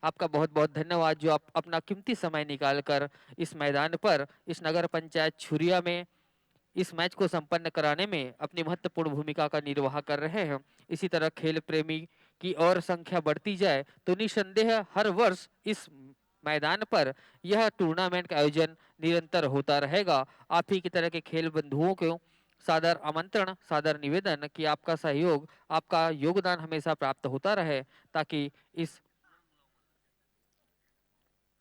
आपका बहुत बहुत धन्यवाद जो आप अपना कीमती समय निकाल कर इस मैदान पर इस नगर पंचायत छुरिया में इस मैच को संपन्न कराने में अपनी महत्वपूर्ण भूमिका का निर्वाह कर रहे हैं। इसी तरह खेल प्रेमी की और संख्या बढ़ती जाए तो निसंदेह हर वर्ष इस मैदान पर यह टूर्नामेंट का आयोजन निरंतर होता रहेगा। आप ही की तरह के खेल बंधुओं को सादर आमंत्रण, सादर निवेदन कि आपका सहयोग, आपका योगदान हमेशा प्राप्त होता रहे, ताकि इस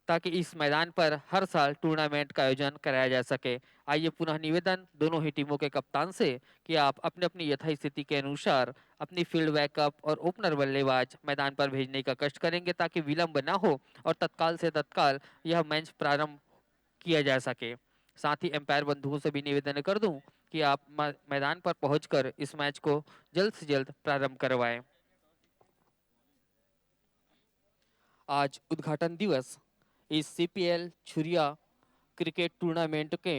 ताकि इस मैदान पर हर साल टूर्नामेंट का आयोजन कराया जा सके। आइए पुनः निवेदन दोनों ही टीमों के कप्तान से कि आप अपनी अपनी यथास्थिति के अनुसार अपनी फील्ड बैकअप और ओपनर बल्लेबाज मैदान पर भेजने का कष्ट करेंगे, ताकि विलंब ना हो और तत्काल से तत्काल यह मैच प्रारंभ किया जा सके। साथ ही एम्पायर बंधुओं से भी निवेदन कर दूं कि आप मैदान पर पहुंचकर इस मैच को जल्द से जल्द प्रारंभ करवाएं। आज उद्घाटन दिवस इस सीपीएल छुरिया क्रिकेट टूर्नामेंट के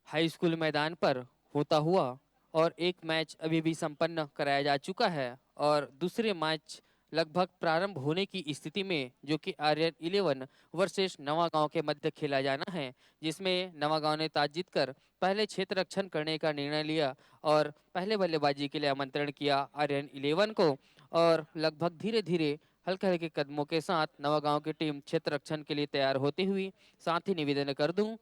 हाई स्कूल मैदान पर होता हुआ, और एक मैच अभी भी संपन्न कराया जा चुका है और दूसरे मैच लगभग प्रारंभ होने की स्थिति में, जो कि आर्यन 11 वर्सेस नवागांव के मध्य खेला जाना है, जिसमें नवागांव ने टॉस जीतकर पहले क्षेत्र रक्षण करने का निर्णय लिया और पहले बल्लेबाजी के लिए आमंत्रण किया आर्यन 11 को। और लगभग धीरे धीरे हल्के हल्के कदमों के साथ नवागांव की टीम क्षेत्र रक्षण के लिए तैयार होती हुई, साथ ही निवेदन कर दूं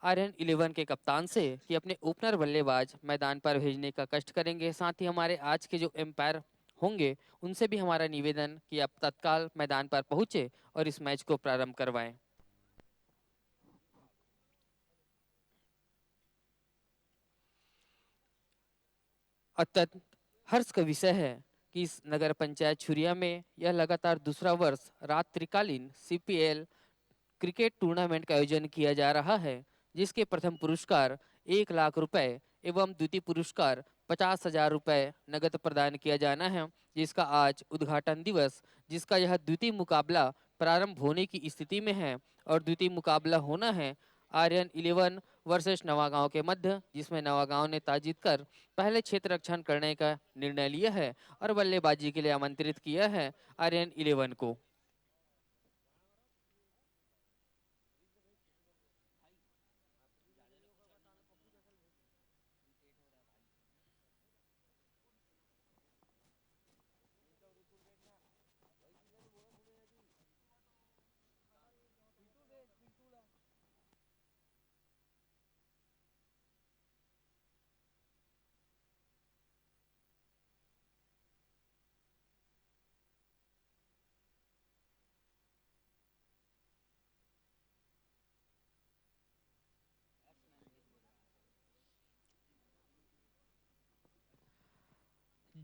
आर्यन 11 के कप्तान से कि अपने ओपनर बल्लेबाज मैदान पर भेजने का कष्ट करेंगे। साथ ही हमारे आज के जो एम्पायर होंगे उनसे भी हमारा निवेदन कि आप तत्काल मैदान पर पहुंचे और इस मैच को प्रारंभ करवाएं। अत्यंत हर्ष का विषय है कि इस नगर पंचायत छुरिया में यह लगातार दूसरा वर्ष रात्रिकालीन सीपीएल क्रिकेट टूर्नामेंट का आयोजन किया जा रहा है, जिसके प्रथम पुरस्कार 1 लाख रुपए एवं द्वितीय पुरस्कार 50,000 रुपए नगद प्रदान किया जाना है, जिसका आज उद्घाटन दिवस, जिसका यह द्वितीय मुकाबला प्रारंभ होने की स्थिति में है और द्वितीय मुकाबला होना है आर्यन 11 वर्सेस नवागांव के मध्य, जिसमें नवागांव ने टॉस जीतकर पहले क्षेत्र रक्षण करने का निर्णय लिया है और बल्लेबाजी के लिए आमंत्रित किया है आर्यन 11 को।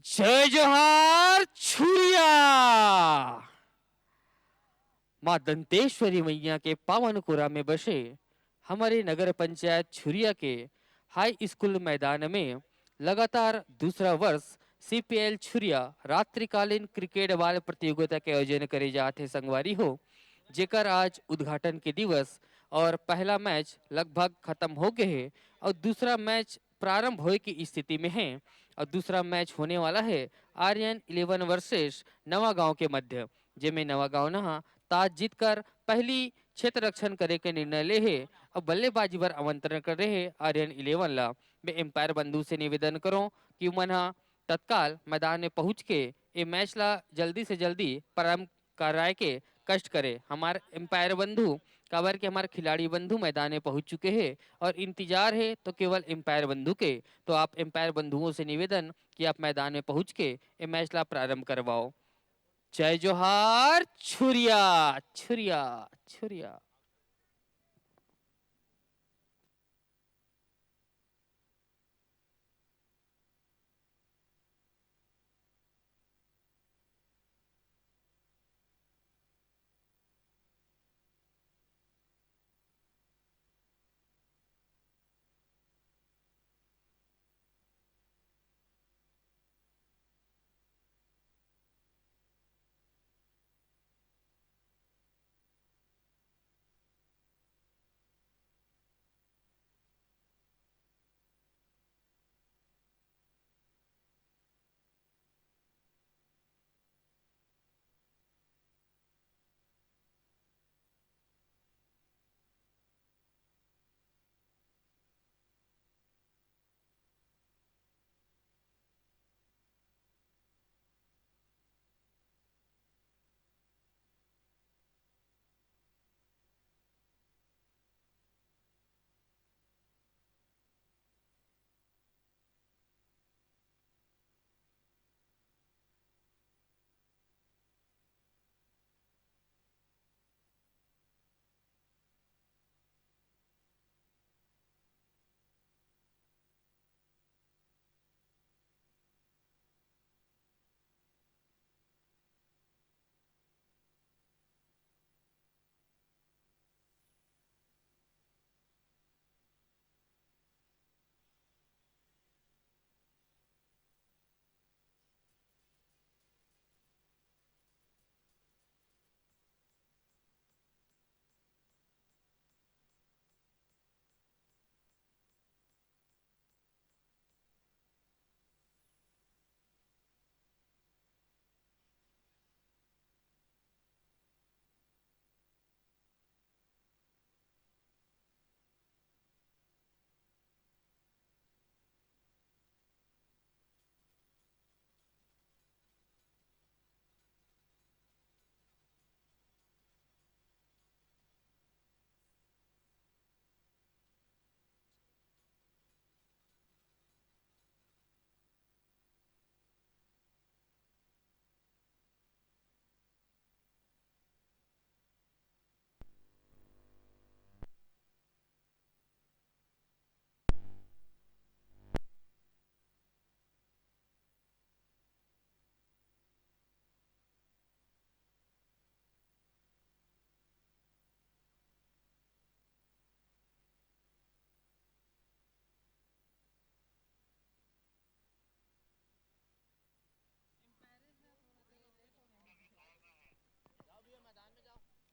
जय जोहार छुरिया। माँ दंतेश्वरी मैया के पावन कुरा में बसे हमारे नगर पंचायत छुरिया के हाई स्कूल मैदान में लगातार दूसरा वर्ष सीपीएल छुरिया रात्रिकालीन क्रिकेट बाल प्रतियोगिता के आयोजन करे जाते संगवारी हो, जेकर आज उद्घाटन के दिवस और पहला मैच लगभग खत्म हो गए है और दूसरा मैच प्रारंभ होने की स्थिति में है। और दूसरा मैच होने वाला है आर्यन 11 वर्सेस नवागांव के मध्य, जेमे नवागांव नहा टॉस जीतकर पहली क्षेत्र रक्षण करे के निर्णय ले है और बल्लेबाजी पर आमंत्रण कर रहे हैं आर्यन 11 ला। मैं एम्पायर बंधु से निवेदन करूं कि मन तत्काल मैदान में पहुंच के ये मैच ला जल्दी से जल्दी प्रारंभ कराए के कष्ट करे। हमारे एम्पायर बंधु काबर के हमारे खिलाड़ी बंधु मैदान में पहुंच चुके हैं और इंतजार है तो केवल एम्पायर बंधु के। तो आप एम्पायर बंधुओं से निवेदन कि आप मैदान में पहुंच के ये मैच ला प्रारंभ करवाओ। जय जोहार छुरिया छुरिया छुरिया।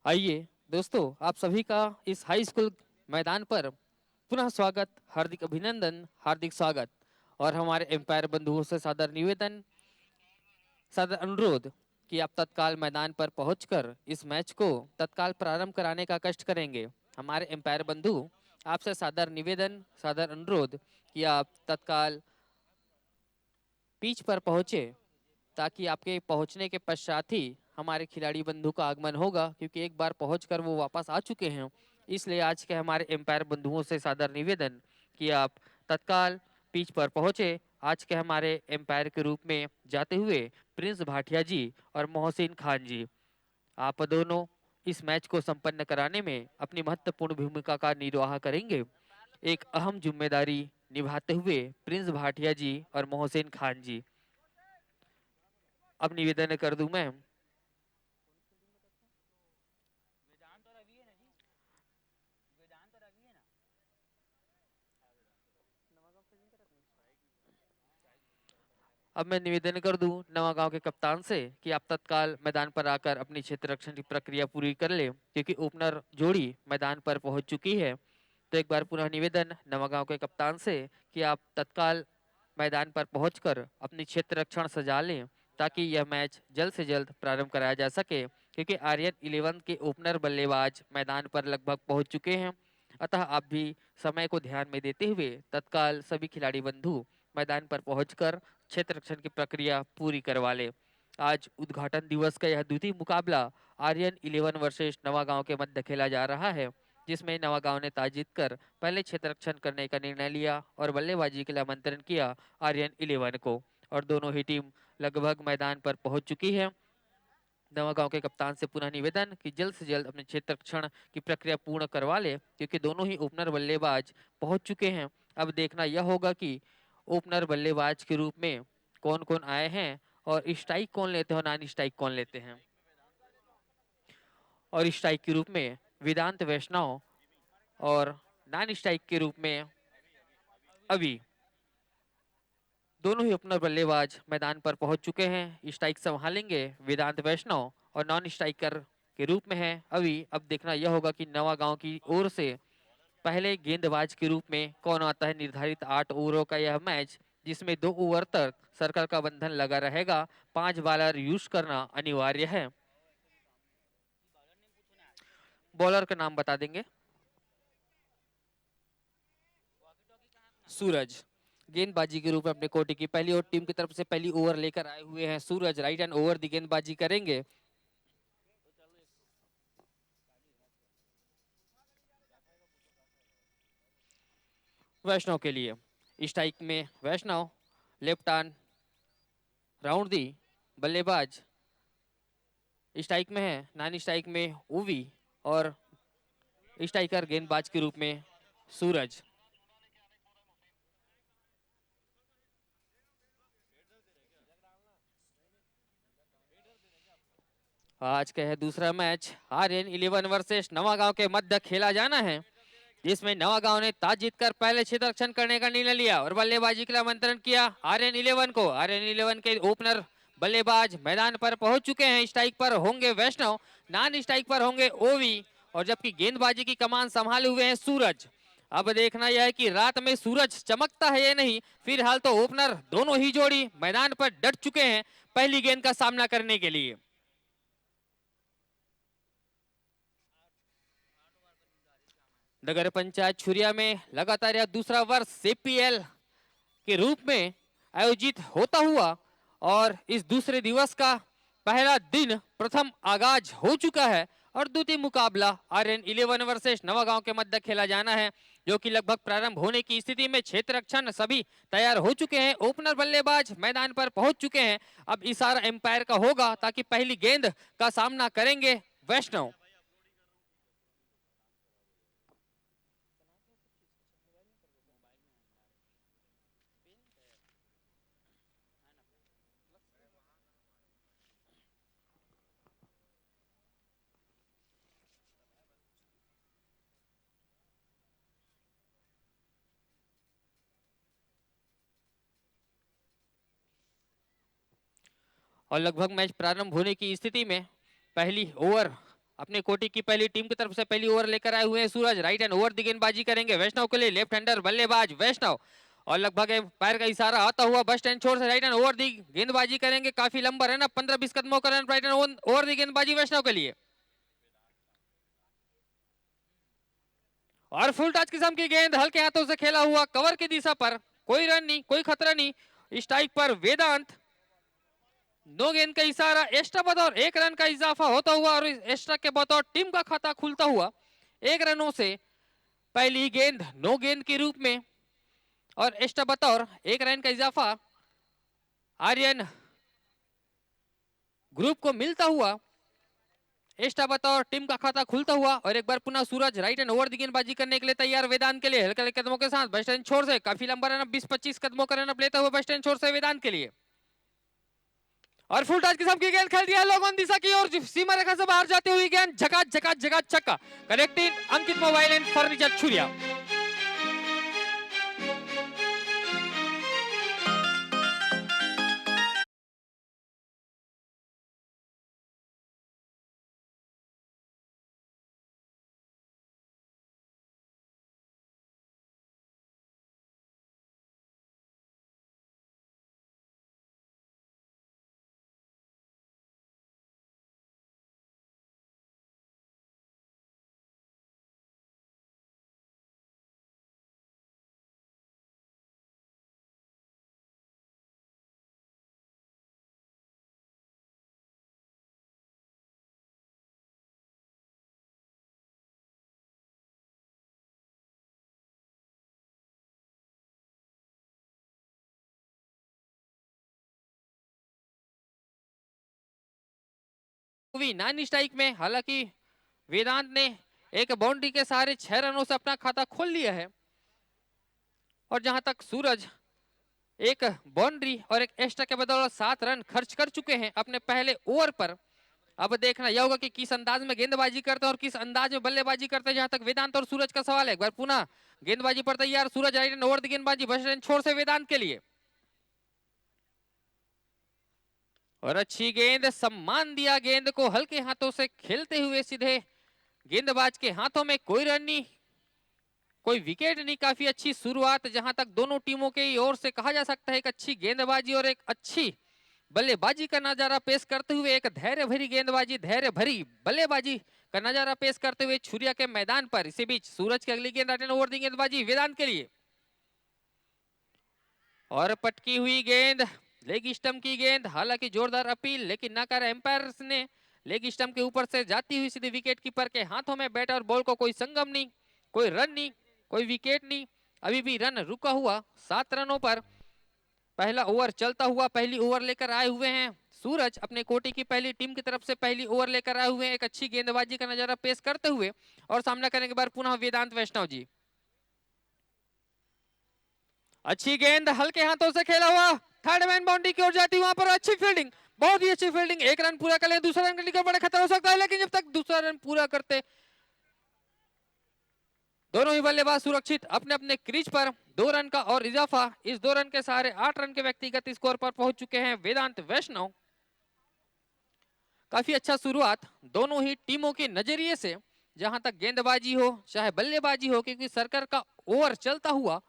आइए दोस्तों, आप सभी का इस हाई स्कूल मैदान पर पुनः स्वागत, हार्दिक अभिनंदन, हार्दिक स्वागत। और हमारे एम्पायर बंधुओं से सादर निवेदन, सादर अनुरोध कि आप तत्काल मैदान पर पहुंचकर इस मैच को तत्काल प्रारंभ कराने का कष्ट करेंगे। हमारे एम्पायर बंधु, आपसे सादर निवेदन, सादर अनुरोध कि आप तत्काल पिच पर पहुंचे, ताकि आपके पहुंचने के पश्चात ही हमारे खिलाड़ी बंधु का आगमन होगा, क्योंकि एक बार पहुंचकर वो वापस आ चुके हैं। इसलिए आज के हमारे एम्पायर बंधुओं से सादर निवेदन कि आप तत्काल पिच पर पहुंचे। आज के हमारे एम्पायर के रूप में जाते हुए प्रिंस भाटिया जी और मोहसिन खान जी, आप दोनों इस मैच को संपन्न कराने में अपनी महत्वपूर्ण भूमिका का निर्वाह करेंगे। एक अहम जिम्मेदारी निभाते हुए प्रिंस भाटिया जी और मोहसिन खान जी, अब निवेदन कर दूं मैं। अब मैं निवेदन कर दूं नवागांव के कप्तान से कि आप तत्काल मैदान पर आकर अपनी क्षेत्र रक्षण की प्रक्रिया पूरी कर ले, क्योंकि ओपनर जोड़ी मैदान पर पहुंच चुकी है। तो एक बार पुनः निवेदन नवागांव के कप्तान से कि आप तत्काल मैदान पर पहुंचकर अपनी क्षेत्र रक्षण सजा लें, ताकि यह मैच जल्द से जल्द प्रारंभ कराया जा सके, क्योंकि आर्यन 11 के ओपनर बल्लेबाज मैदान पर लगभग पहुंच चुके हैं। अतः आप भी समय को ध्यान में देते हुए तत्काल सभी खिलाड़ी बंधु मैदान पर पहुंचकर क्षेत्र रक्षण की प्रक्रिया पूरी करवा ले। आज उद्घाटन दिवस का यह द्वितीय मुकाबला आर्यन 11 वर्सेस नवागांव के मध्य खेला जा रहा है, जिसमें नवागांव ने ताज जीतकर पहले क्षेत्र रक्षण करने का निर्णय लिया और बल्लेबाजी के लिए आमंत्रण किया आर्यन 11 को, और दोनों ही टीम लगभग मैदान पर पहुंच चुकी है। नवागांव के कप्तान से पुनः निवेदन कि जल्द से जल्द अपने क्षेत्र रक्षण की प्रक्रिया पूर्ण करवा ले, क्योंकि दोनों ही ओपनर बल्लेबाज पहुंच चुके हैं। अब देखना यह होगा कि ओपनर बल्लेबाज के रूप में कौन कौन आए हैं, और स्ट्राइक कौन लेते हैं और नॉन स्ट्राइक कौन लेते हैं। और स्ट्राइक के रूप में वेदांत वैष्णव, और नॉन स्ट्राइक के रूप में अभी दोनों ही ओपनर बल्लेबाज मैदान पर पहुंच चुके हैं। स्ट्राइक संभालेंगे वेदांत वैष्णव और नॉन स्ट्राइकर के रूप में है अभी। अब देखना यह होगा कि नवागांव की ओर से पहले गेंदबाज के रूप में कौन आता है। निर्धारित 8 ओवरों का यह मैच, जिसमें 2 ओवर तक सर्कल का बंधन लगा रहेगा, 5 बॉलर यूज करना अनिवार्य है। बॉलर का नाम बता देंगे। सूरज गेंदबाजी के रूप में अपने कोटे की पहली और टीम की तरफ से पहली ओवर लेकर आए हुए हैं। सूरज राइट एंड ओवर दी गेंदबाजी करेंगे। वैष्णव के लिए स्ट्राइक में वैष्णव, लेफ्ट आर्म राउंड दी बल्लेबाज स्ट्राइक में है। नॉन स्ट्राइक में ओवी, और स्ट्राइकर गेंदबाज के रूप में सूरज। आज का है दूसरा मैच आर्यन 11 वर्सेस नवागांव के मध्य खेला जाना है, जिसमें नवागांव ने टॉस जीतकर पहले क्षेत्र रक्षण करने का निर्णय लिया और बल्लेबाजी के लिए आमंत्रण किया आर्यन 11 को। आर्यन 11 के ओपनर बल्लेबाज मैदान पर पहुंच चुके हैं। स्ट्राइक पर होंगे वैष्णव, नॉन स्ट्राइक पर होंगे ओवी, और जबकि गेंदबाजी की कमान संभाले हुए हैं सूरज। अब देखना यह है कि रात में सूरज चमकता है या नहीं। फिलहाल तो ओपनर दोनों ही जोड़ी मैदान पर डट चुके हैं पहली गेंद का सामना करने के लिए। नगर पंचायत छुरिया में लगातार यह दूसरा वर्ष सीपीएल के रूप में आयोजित होता हुआ, और इस दूसरे दिवस का पहला दिन प्रथम आगाज हो चुका है, और द्वितीय मुकाबला आर्यन 11 वर्सेस नवागांव के मध्य खेला जाना है, जो कि लगभग प्रारंभ होने की स्थिति में। क्षेत्र रक्षण सभी तैयार हो चुके हैं, ओपनर बल्लेबाज मैदान पर पहुंच चुके हैं। अब इशारा एम्पायर का होगा, ताकि पहली गेंद का सामना करेंगे वैष्णव। और लगभग मैच प्रारंभ होने की स्थिति में पहली ओवर अपने कोटि की पहली टीम की तरफ से पहली ओवर लेकर आए हुए हैं सूरज। राइट हैंड ओवर दी गेंदबाजी करेंगे वैष्णव के लिए, लेफ्ट हैंडर बल्लेबाज वैष्णव, और लगभग पैर का इशारा आता हुआ बस स्टैंड छोर से राइट हैंड ओवर दी गेंदबाजी करेंगे। काफी लंबा रन, 15-20 कदमों का run right hand over the गेंदबाजी वैष्णव के लिए, और फुल टच किस्म की गेंद हल्के हाथों से खेला हुआ कवर की दिशा पर, कोई रन नहीं, कोई खतरा नहीं। स्ट्राइक पर वेदांत, नो गेंद का इशारा, एक्स्ट्रा बतौर 1 रन का इजाफा होता हुआ और एक्स्ट्रा के बतौर टीम का खाता खुलता हुआ 1 रनों से पहली गेंद नो गेंद के रूप में, और एक्स्ट्रा बतौर 1 रन का इजाफा आर्यन ग्रुप को मिलता हुआ, एक्स्ट्रा बतौर टीम का खाता खुलता हुआ। और एक बार पुनः सूरज राइट एंड ओवर दी गेंदबाजी करने के लिए तैयार वेदांत के लिए, हल्के हल्के कदमों के साथ बस स्टैंड छोर से काफी लंबा रन, 20-25 कदमों का रन लेता हुआ बस स्टैंड छोर से वेदांत के लिए, और फुल टच किस्म की गेंद खेल दिया लोगों दिशा की ओर, सीमा रेखा से बाहर जाती हुई गेंद झकाझ झकाझ झकाझ छक्का, connecting Ankit mobile and furniture छुरिया। नॉन स्ट्राइक में हालांकि वेदांत ने एक बाउंड्री के सहारे 6 रनों से अपना खाता खोल लिया है, और जहां तक सूरज एक बाउंड्री और एक एक्स्ट्रा के बदौलत 7 रन खर्च कर चुके हैं अपने पहले ओवर पर। अब देखना यह होगा कि किस अंदाज में गेंदबाजी करते हैं और किस अंदाज में बल्लेबाजी करते हैं, जहां तक वेदांत और सूरज का सवाल है। एक बार पुनः गेंदबाजी पर तैयार सूरज राइट एंड ओवर द गेंदबाजी बस छोर से वेदांत के लिए, और अच्छी गेंद, सम्मान दिया गेंद को हल्के हाथों से खेलते हुए सीधे गेंदबाज के हाथों में, कोई रन नहीं, कोई विकेट नहीं। काफी अच्छी शुरुआत जहां तक दोनों टीमों की ओर से कहा जा सकता है, एक अच्छी गेंदबाजी और एक अच्छी बल्लेबाजी का नजारा पेश करते हुए, एक धैर्य भरी गेंदबाजी, धैर्य भरी बल्लेबाजी का नजारा पेश करते हुए छुरिया के मैदान पर। इसी बीच सूरज की अगली गेंद राइट एंड ओवर दी गेंदबाजी वेदांत के लिए, और पटकी हुई गेंद लेग स्टंप की गेंद, हालांकि जोरदार अपील लेकिन नकार एम्पायर ने। लेग स्टंप के ऊपर से जाती हुई सीधे विकेट कीपर के हाथों में बैट और बॉल को कोई संगम नहीं, कोई रन नहीं, कोई विकेट नहीं, अभी भी रन रुका हुआ 7 रनों पर। पहला ओवर चलता हुआ, पहली ओवर लेकर आए हुए हैं सूरज, अपने कोटि की पहली टीम की तरफ से पहली ओवर लेकर आए हुए हैं, एक अच्छी गेंदबाजी का नजारा पेश करते हुए, और सामना करने के बाद पुनः वेदांत वैष्णव जी। अच्छी गेंद हल्के हाथों से खेला हुआ, थर्ड मैन बाउंड्री की ओर जाती, वहां पर अच्छी फील्डिंग, बहुत ही अच्छी फील्डिंग। 1 रन पूरा कर ले, दूसरा रन करने का बड़ा खतरा हो सकता है, लेकिन जब तक दूसरा रन पूरा करते दोनों ही बल्लेबाज सुरक्षित अपने अपने क्रीज पर, 2 रन का और इजाफा, इस 2 रन के सहारे 8 रन के व्यक्तिगत स्कोर पर पहुंच चुके हैं वेदांत वैष्णव। काफी अच्छा शुरुआत दोनों ही टीमों के नजरिए से, जहां तक गेंदबाजी हो चाहे बल्लेबाजी हो, क्योंकि सर्कल का ओवर चलता हुआ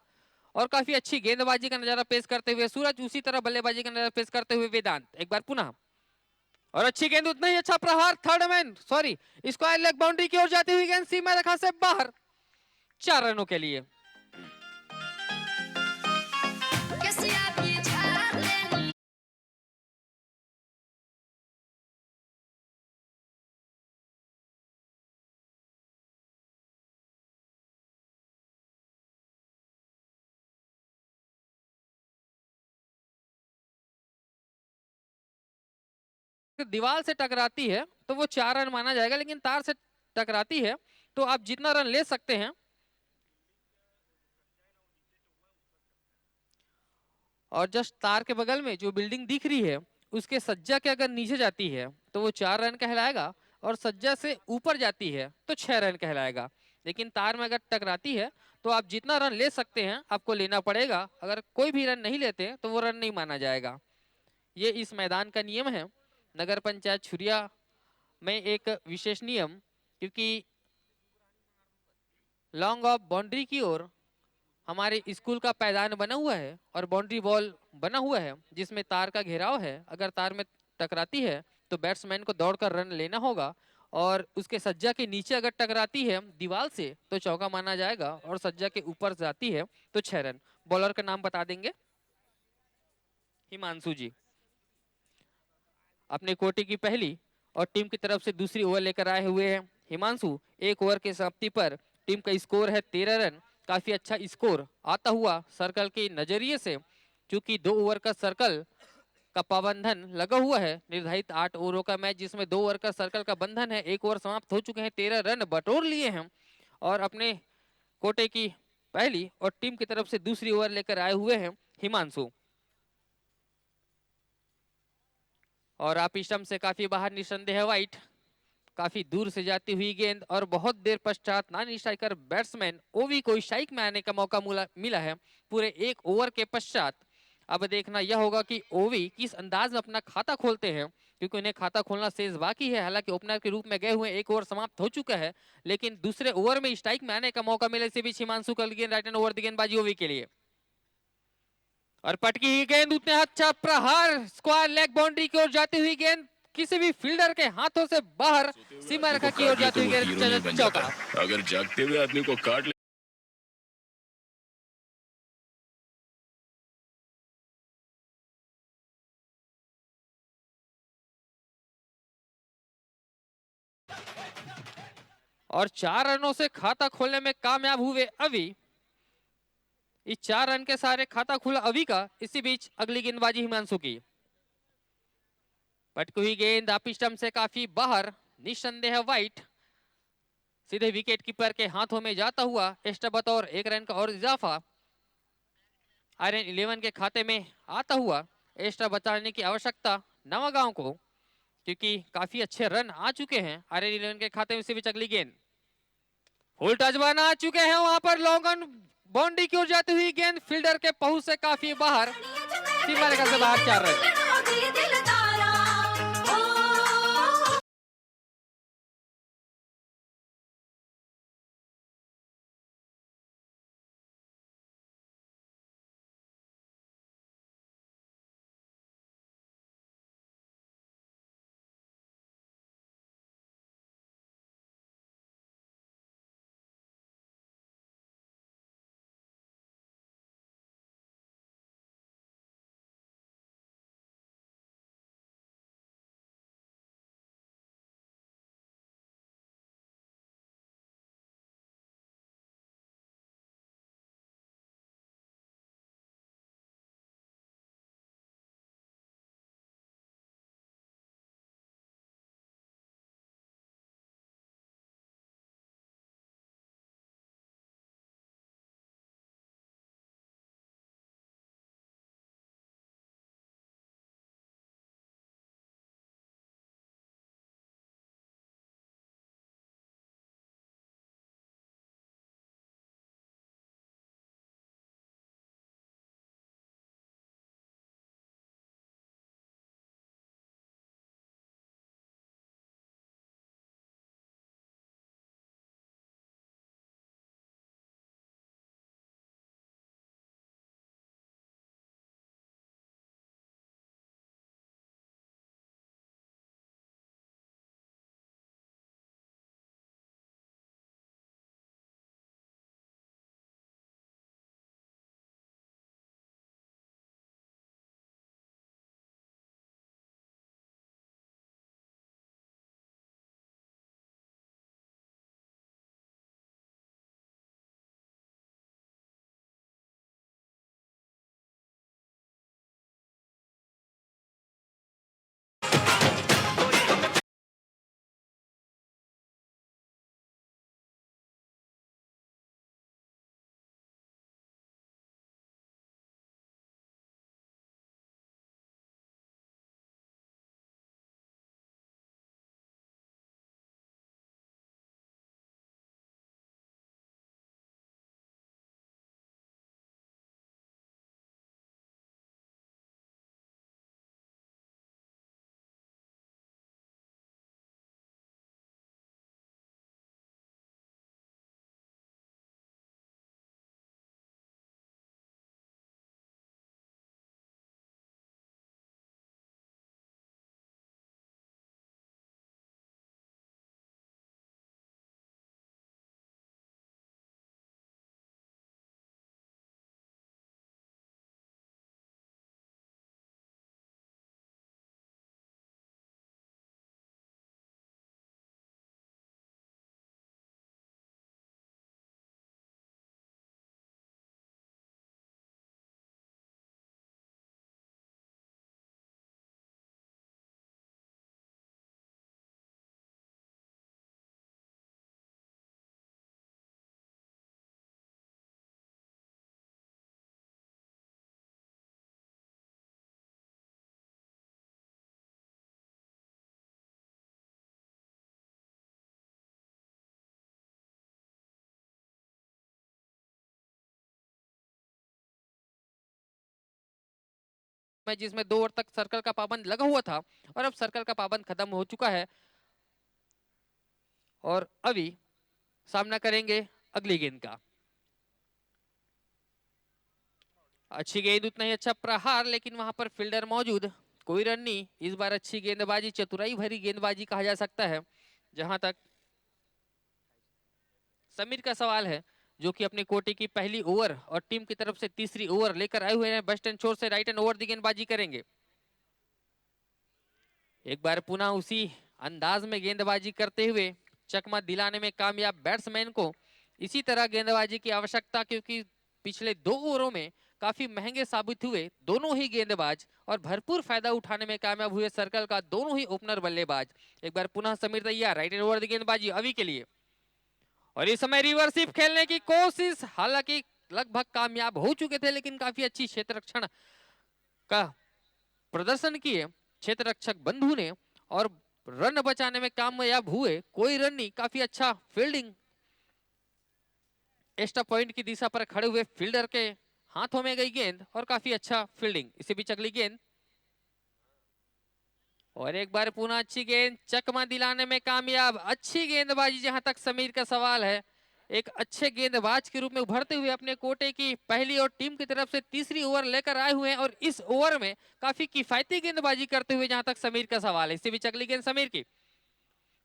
और काफी अच्छी गेंदबाजी का नजारा पेश करते हुए सूरज, उसी तरह बल्लेबाजी का नजारा पेश करते हुए वेदांत। एक बार पुनः, और अच्छी गेंद, उतना ही अच्छा प्रहार, third man sorry square leg boundary की ओर जाती हुई गेंद सीमा रेखा से बाहर, 4 रनों के लिए। दीवार से टकराती है तो वो 4 रन माना जाएगा, लेकिन तार से टकराती है तो आप जितना रन ले सकते हैं। और जस्ट तार के बगल में जो बिल्डिंग दिख रही है उसके सज्जा के अगर नीचे जाती है तो वो 4 रन कहलाएगा, और सज्जा से ऊपर जाती है तो 6 रन कहलाएगा। लेकिन तार में अगर टकराती है तो आप जितना रन ले सकते हैं आपको लेना पड़ेगा, अगर कोई भी रन नहीं लेते तो वो रन नहीं माना जाएगा। ये इस मैदान का नियम है। नगर पंचायत छुरिया में एक विशेष नियम, क्योंकि लॉन्ग ऑफ बाउंड्री की ओर हमारे स्कूल का पायदान बना हुआ है और बाउंड्री वॉल बना हुआ है जिसमें तार का घेराव है। अगर तार में टकराती है तो बैट्समैन को दौड़कर रन लेना होगा, और उसके सज्जा के नीचे अगर टकराती है दीवार से तो चौका माना जाएगा, और सज्जा के ऊपर जाती है तो 6 रन। बॉलर का नाम बता देंगे? हिमांशु जी। अपने कोटे की पहली और टीम की तरफ से दूसरी ओवर लेकर आए हुए हैं हिमांशु। एक ओवर के समाप्ति पर टीम का स्कोर है 13 रन। काफी अच्छा स्कोर आता हुआ सर्कल के नजरिए से, चूंकि 2 ओवर का सर्कल का पाबंधन लगा हुआ है। निर्धारित 8 ओवरों का मैच जिसमें 2 ओवर का सर्कल का बंधन है। एक ओवर समाप्त हो चुके हैं, 13 रन बटोर लिए हैं और अपने कोटे की पहली और टीम की तरफ से दूसरी ओवर लेकर आए हुए हैं हिमांशु। और आप स्टंप से काफी बाहर, निसंदेह वाइट। काफी दूर से जाती हुई गेंद और बहुत देर पश्चात नॉन स्ट्राइकर बैट्समैन ओवी को स्ट्राइक में आने का मौका मिला है पूरे 1 ओवर के पश्चात। अब देखना यह होगा कि ओवी किस अंदाज में अपना खाता खोलते हैं, क्योंकि उन्हें खाता खोलना शेष बाकी है। हालांकि ओपनर के रूप में गए हुए 1 ओवर समाप्त हो चुका है, लेकिन दूसरे ओवर में स्ट्राइक में आने का मौका मिले से बीच हिमांशु कल गेंद राइट हैंड ओवर दी गेंदबाजी ओवी के लिए, और पटकी ही गेंद उतने अच्छा प्रहार, स्क्वायर लेग बाउंड्री की ओर जाती हुई गेंद किसी भी फील्डर के हाथों से बाहर सीमा रेखा की ओर जाती हुई गेंद चौका। अगर जागते हुए आदमी को काट ले और 4 रनों से खाता खोलने में कामयाब हुए अभी। इस 4 रन के सारे खाता खुला अभी का। इसी बीच अगली गेंदबाजी हिमांशु की। पटकी हुई गेंद आप स्टंप से काफी बाहर, निस्संदेह वाइट। सीधे विकेट कीपर के हाथों में जाता हुआ एक्स्ट्रा बतौर 1 रन का और इजाफा आयरन 11 के खाते में आता हुआ। एक्स्ट्रा बचाने की आवश्यकता नवागांव को, क्योंकि काफी अच्छे रन आ चुके हैं आयरन 11 के खाते में। से भी अगली गेंद फुल टच बना चुके हैं वहां पर, लॉन्ग ऑन बाउंड्री की ओर जाती हुई गेंद फील्डर के पहुंच से काफी बाहर, सीमा रेखा से बाहर 4 रन। मैच जिसमें 2 ओवर तक सर्कल का पाबंद लगा हुआ था और अब सर्कल का पाबंद खत्म हो चुका है और अभी सामना करेंगे अगली गेंद का। अच्छी गेंद, उतना ही अच्छा प्रहार, लेकिन वहां पर फील्डर मौजूद, कोई रन नहीं। इस बार अच्छी गेंदबाजी, चतुराई भरी गेंदबाजी कहा जा सकता है। जहां तक समीर का सवाल है, जो कि अपने कोटे की पहली ओवर और टीम की तरफ से तीसरी ओवर लेकर आए हुए हैं। वेस्ट एंड छोर से राइट एंड ओवर दी गेंदबाजी करेंगे। एक बार पुनः उसी अंदाज में गेंदबाजी करते हुए चकमा दिलाने में कामयाब बैट्समैन को इसी तरह गेंदबाजी की आवश्यकता, क्योंकि पिछले 2 ओवरों में काफी महंगे साबित हुए दोनों ही गेंदबाज और भरपूर फायदा उठाने में कामयाब हुए सर्कल का दोनों ही ओपनर बल्लेबाज। एक बार पुनः समीर तैयार, राइट एंड ओवर दी गेंदबाजी अभी के लिए, और इस समय रिवर्सिव खेलने की कोशिश, हालांकि लगभग कामयाब हो चुके थे, लेकिन काफी अच्छी क्षेत्र रक्षण का प्रदर्शन किए क्षेत्र रक्षक बंधु ने और रन बचाने में कामयाब हुए। कोई रन नहीं, काफी अच्छा फील्डिंग, एक्स्ट्रा पॉइंट की दिशा पर खड़े हुए फील्डर के हाथों में गई गेंद और काफी अच्छा फील्डिंग। इसे भी अगली गेंद, और एक बार पुनः अच्छी गेंद, चकमा दिलाने में कामयाब, अच्छी गेंदबाजी। जहां तक समीर का सवाल है, एक अच्छे गेंदबाज के रूप में उभरते हुए अपने कोटे की पहली और टीम की तरफ से तीसरी ओवर लेकर आए हुए हैं और इस ओवर में काफी किफायती गेंदबाजी करते हुए जहां तक समीर का सवाल है। इसी बीच अगली गेंद समीर की,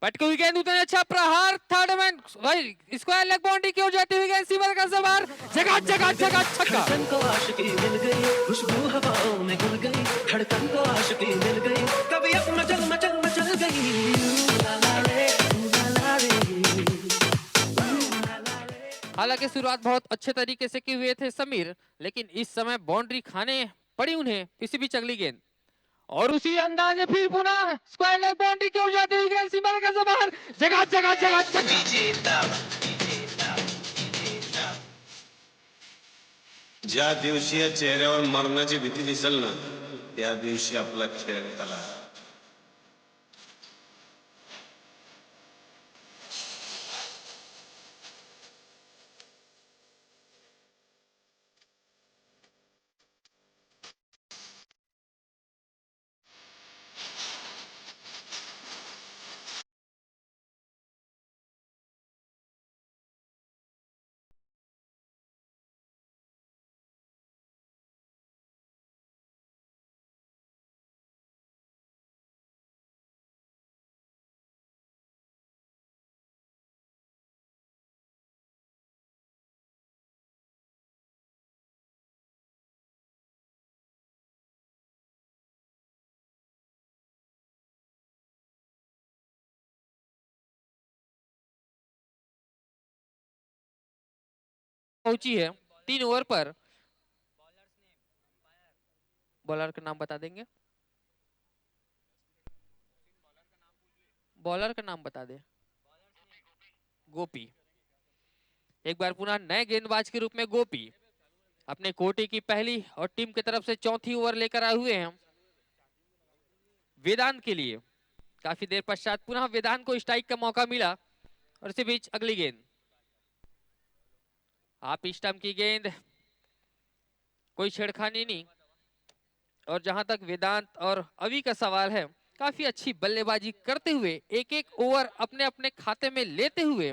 पटकी हुई गेंद, उतना अच्छा प्रहार, थर्ड मैन भाई स्क्वायर लेग बाउंड्री की ओर जाती हुई गेंद सीवर का सवार, जगह जगह जगह छक्का। धड़कन को आशिकी मिल गई, खुशबू हवाओं में घुल गई, धड़कन को आशिकी मिल गई, तबीयत मचल मचल मचल गई। ला ला रे, ला ला रे। हालांकि शुरुआत बहुत अच्छे तरीके से किए हुए थे समीर, लेकिन इस समय बाउंड्री खाने पड़ी उन्हें। इसी बीच अगली गेंद, और उसी अंदाज में फिर पुनः स्क्वायर लेग बाउंड्री की ओर जाती हुई गेंद सीमा का सवार, जगह जगह जगह छक्का। ज्या दिवशी या चेहऱ्यावर मरणाची भीती दिसेल ना, त्या दिवशी आपला खेळ झाला. पहुंची है 3 ओवर पर। बॉलर का नाम बता देंगे, बॉलर का नाम बता दे। गोपी। एक बार पुनः नए गेंदबाज के रूप में गोपी अपने कोटे की पहली और टीम की तरफ से चौथी ओवर लेकर आए हुए हैं वेदांत के लिए। काफी देर पश्चात पुनः वेदांत को स्ट्राइक का मौका मिला, और इसी बीच अगली गेंद, आप स्टंप की गेंद, कोई छेड़खानी नहीं। और जहां तक वेदांत और अवि का सवाल है, काफी अच्छी बल्लेबाजी करते हुए एक एक ओवर अपने अपने खाते में लेते हुए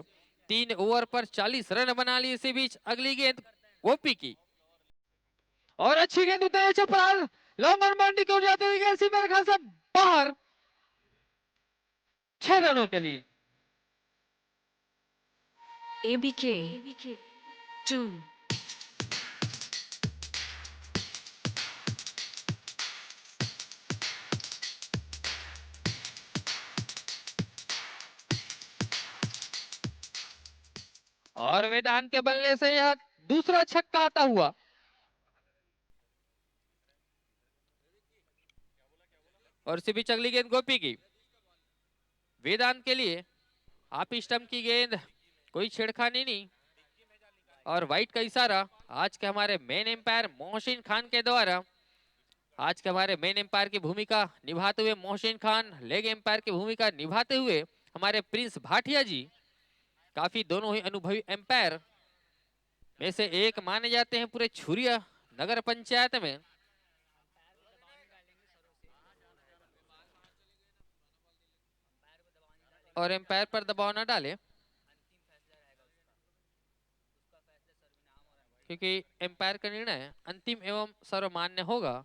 3 ओवर पर 40 रन बना लिए। इसी बीच अगली गेंद गोपी की, और अच्छी गेंद, उतना अच्छा प्रहार, लॉन्ग ऑन बाउंड्री की ओर जाते हुए गेंद सीमा रेखा से बाहर, 6 रनों के लिए। ABK 2. और वेदांत के बल्ले से यह दूसरा छक्का आता हुआ। और इसी बीच अगली गेंद गोपी की, वेदांत के लिए आप स्टंप की गेंद, कोई छेड़खानी नहीं। और वाइट का इशारा आज के हमारे मेन एम्पायर मोहसिन खान के द्वारा। आज के हमारे मेन एम्पायर की भूमिका निभाते हुए मोहसिन खान, लेग एम्पायर की भूमिका निभाते हुए हमारे प्रिंस भाटिया जी, काफी दोनों ही अनुभवी एम्पायर में से एक माने जाते हैं पूरे छुरिया नगर पंचायत में। और एम्पायर पर दबाव न डालें, क्योंकि एम्पायर का निर्णय अंतिम एवं सर्वमान्य होगा।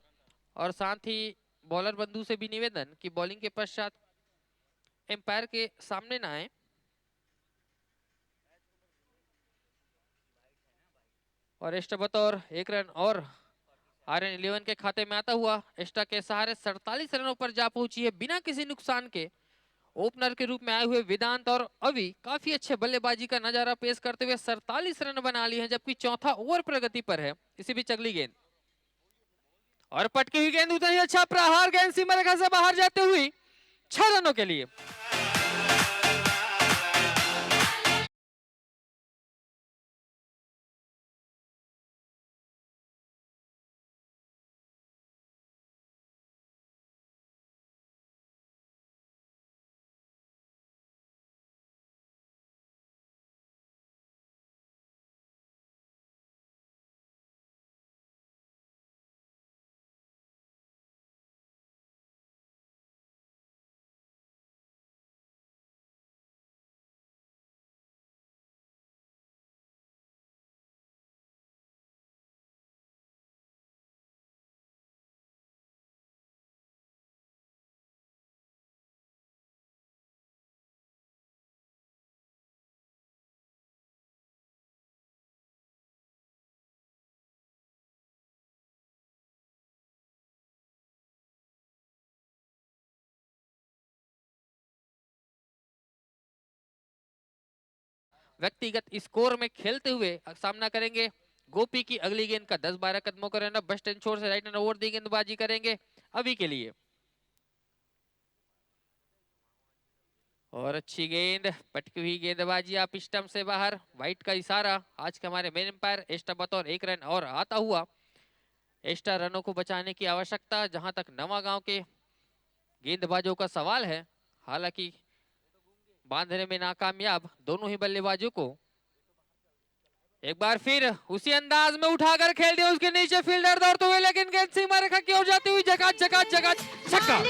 और साथ ही बॉलर बंधु से भी निवेदन कि बॉलिंग के पश्चात एम्पायर के सामने न आए। और एस्टा बतौर 1 रन और आरएन 11 के खाते में आता हुआ एस्टा के सहारे 47 रनों पर जा पहुंची है बिना किसी नुकसान के। ओपनर के रूप में आए हुए वेदांत और अवि काफी अच्छे बल्लेबाजी का नजारा पेश करते हुए 47 रन बना लिए हैं, जबकि चौथा ओवर प्रगति पर है। इसी बीच अगली गेंद और पटकी हुई गेंद उतना ही अच्छा प्रहार, गेंद सीमा रेखा से बाहर जाते हुए 6 रनों के लिए। व्यक्तिगत स्कोर में खेलते हुए सामना करेंगे गोपी की अगली गेंद का 10-12 कदमों का रन बस्ट एंड छोर से राइट एंड ओवर दी गेंदबाजी करेंगे अभी के लिए। और अच्छी गेंद, पटकी हुई गेंदबाजी आप स्टंप से बाहर, वाइट का इशारा। आज के हमारे मेन एम्पायर एस्टा बतौर 1 रन और आता हुआ। एस्टा रनों को बचाने की आवश्यकता जहां तक नवा गांव के गेंदबाजों का सवाल है, हालांकि बांधने में नाकामयाब दोनों ही बल्लेबाजों को। एक बार फिर उसी अंदाज में उठाकर खेल दिया, उसके नीचे फील्डर दौड़ते हुए, लेकिन गेंद सीमा रेखा की ओर जाती हुई जगह जगह जगह छक्का।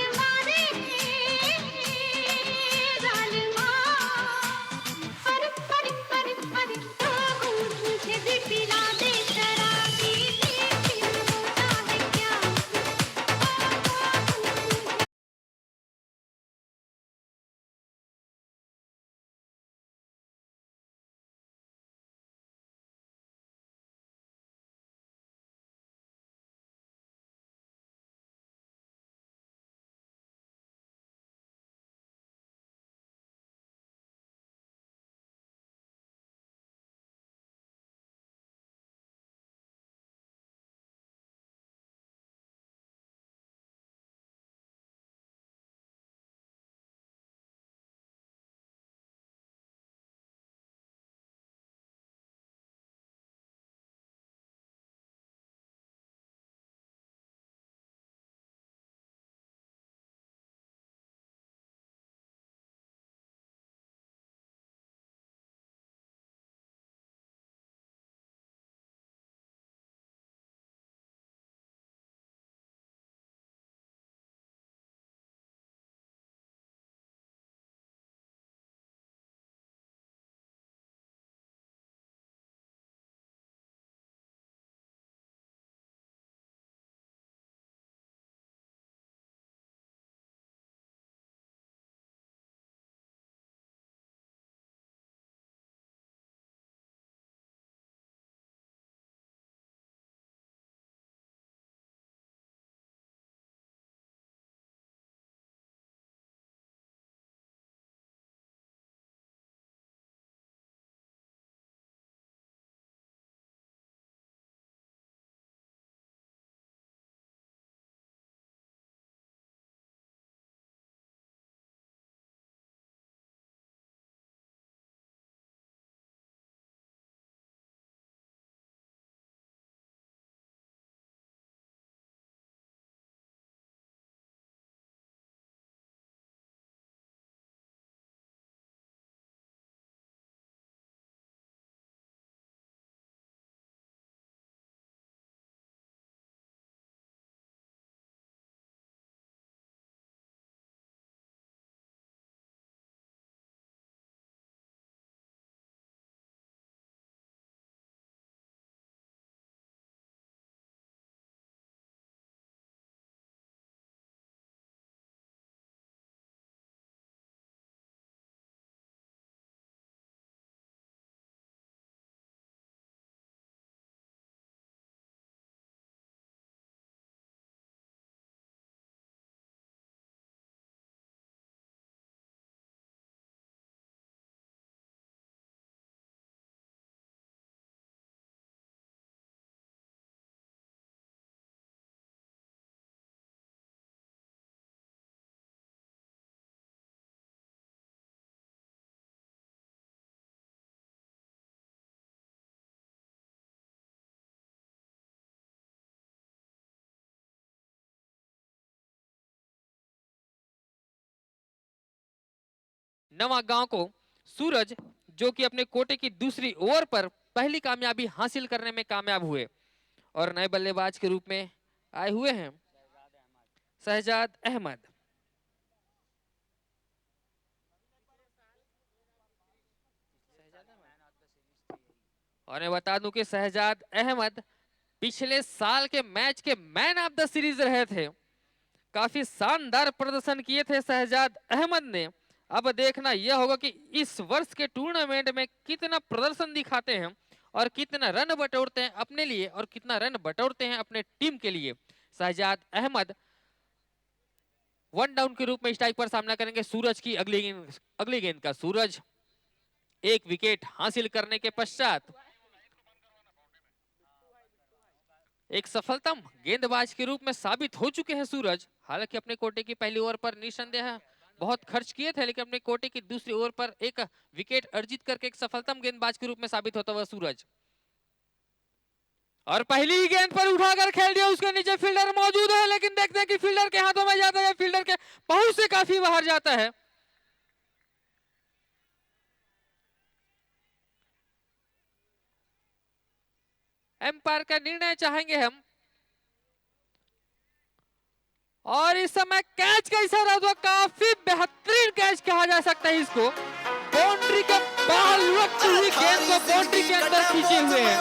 नवागांव को सूरज, जो कि अपने कोटे की दूसरी ओवर पर पहली कामयाबी हासिल करने में कामयाब हुए और नए बल्लेबाज के रूप में आए हुए हैं शहजाद अहमद। और मैं बता दूं कि शहजाद अहमद पिछले साल के मैच के मैन ऑफ द सीरीज रहे थे। काफी शानदार प्रदर्शन किए थे शहजाद अहमद ने। अब देखना यह होगा कि इस वर्ष के टूर्नामेंट में कितना प्रदर्शन दिखाते हैं और कितना रन बटोरते हैं अपने लिए और कितना रन बटोरते हैं अपने टीम के लिए। शहजाद अहमद वन डाउन के रूप में स्ट्राइक पर सामना करेंगे सूरज की अगली गेंद का। सूरज एक विकेट हासिल करने के पश्चात एक सफलतम गेंदबाज के रूप में साबित हो चुके हैं सूरज। हालांकि अपने कोटे की पहली ओवर पर निसंदेह बहुत खर्च किए थे, लेकिन अपने कोटे की दूसरी ओवर पर एक विकेट अर्जित करके एक सफलतम गेंदबाज के रूप में साबित होता हुआ सूरज। और पहली ही गेंद पर उठाकर खेल दिया, उसके नीचे फील्डर मौजूद है, लेकिन देखते हैं कि फील्डर के हाथों में जाता है, फील्डर के पहुंच से काफी बाहर जाता है। एम्पायर का निर्णय चाहेंगे हम। और इस समय कैच का इशारा हुआ, काफी बेहतरीन कैच कहा जा सकता है इसको। बाउंड्री के बाहर लुढ़कती हुई गेंद को बाउंड्री के अंदर खींचे हुए हैं।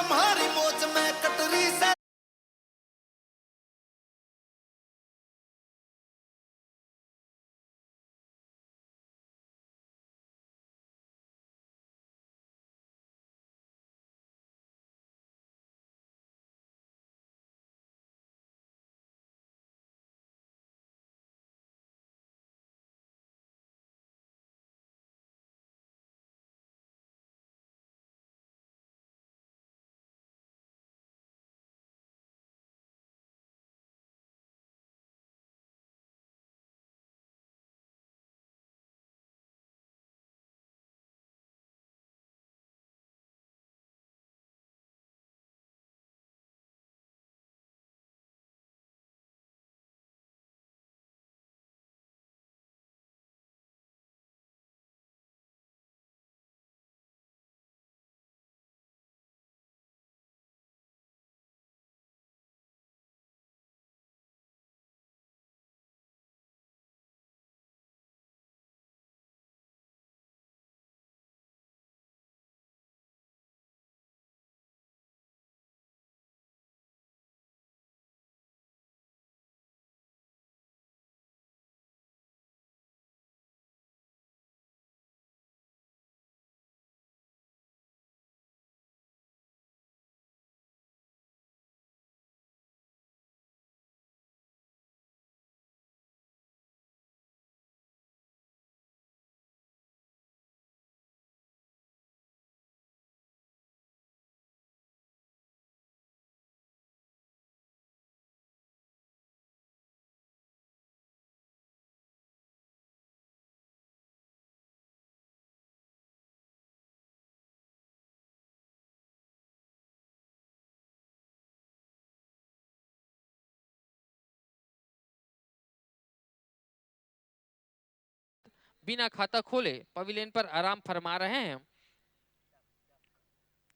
बिना खाता खोले पवेलियन पर आराम फरमा रहे हैं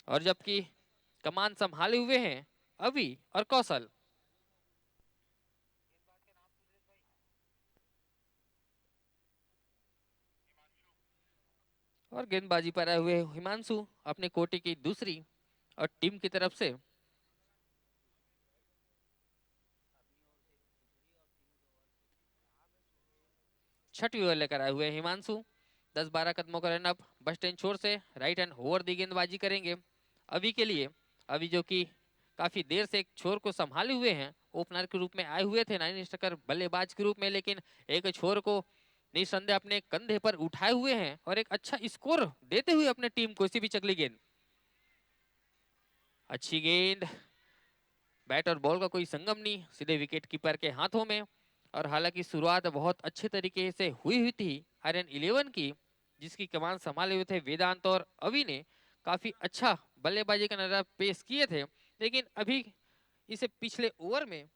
और जबकि कमान संभाले हुए हैं अभी और कौशल। और गेंदबाजी पर आए हुए हिमांशु अपने कोटे की दूसरी और टीम की तरफ से छठी ओवर लेकर आए हुए हिमांशु। 10-12 कदमों का रन अप बस्टेन छोर से राइट हैंड ओवर दी गेंदबाजी करेंगे अभी के लिए। अभी जो कि काफी देर से एक छोर को संभाले हुए हैं, ओपनर के रूप में आए हुए थे, 9 स्ट्राइकर बल्लेबाज के रूप में, लेकिन एक छोर को निसंदेह अपने कंधे पर उठाए हुए हैं और एक अच्छा स्कोर देते हुए अपने टीम को। इसी बीच अगली गेंद, अच्छी गेंद, बैट और बॉल का कोई संगम नहीं, सीधे विकेट कीपर के हाथों में। और हालांकि शुरुआत बहुत अच्छे तरीके से हुई थी आयरन 11 की, जिसकी कमान संभाले हुए थे वेदांत और अवि ने। काफी अच्छा बल्लेबाजी का नजर पेश किए थे, लेकिन अभी इसे पिछले ओवर में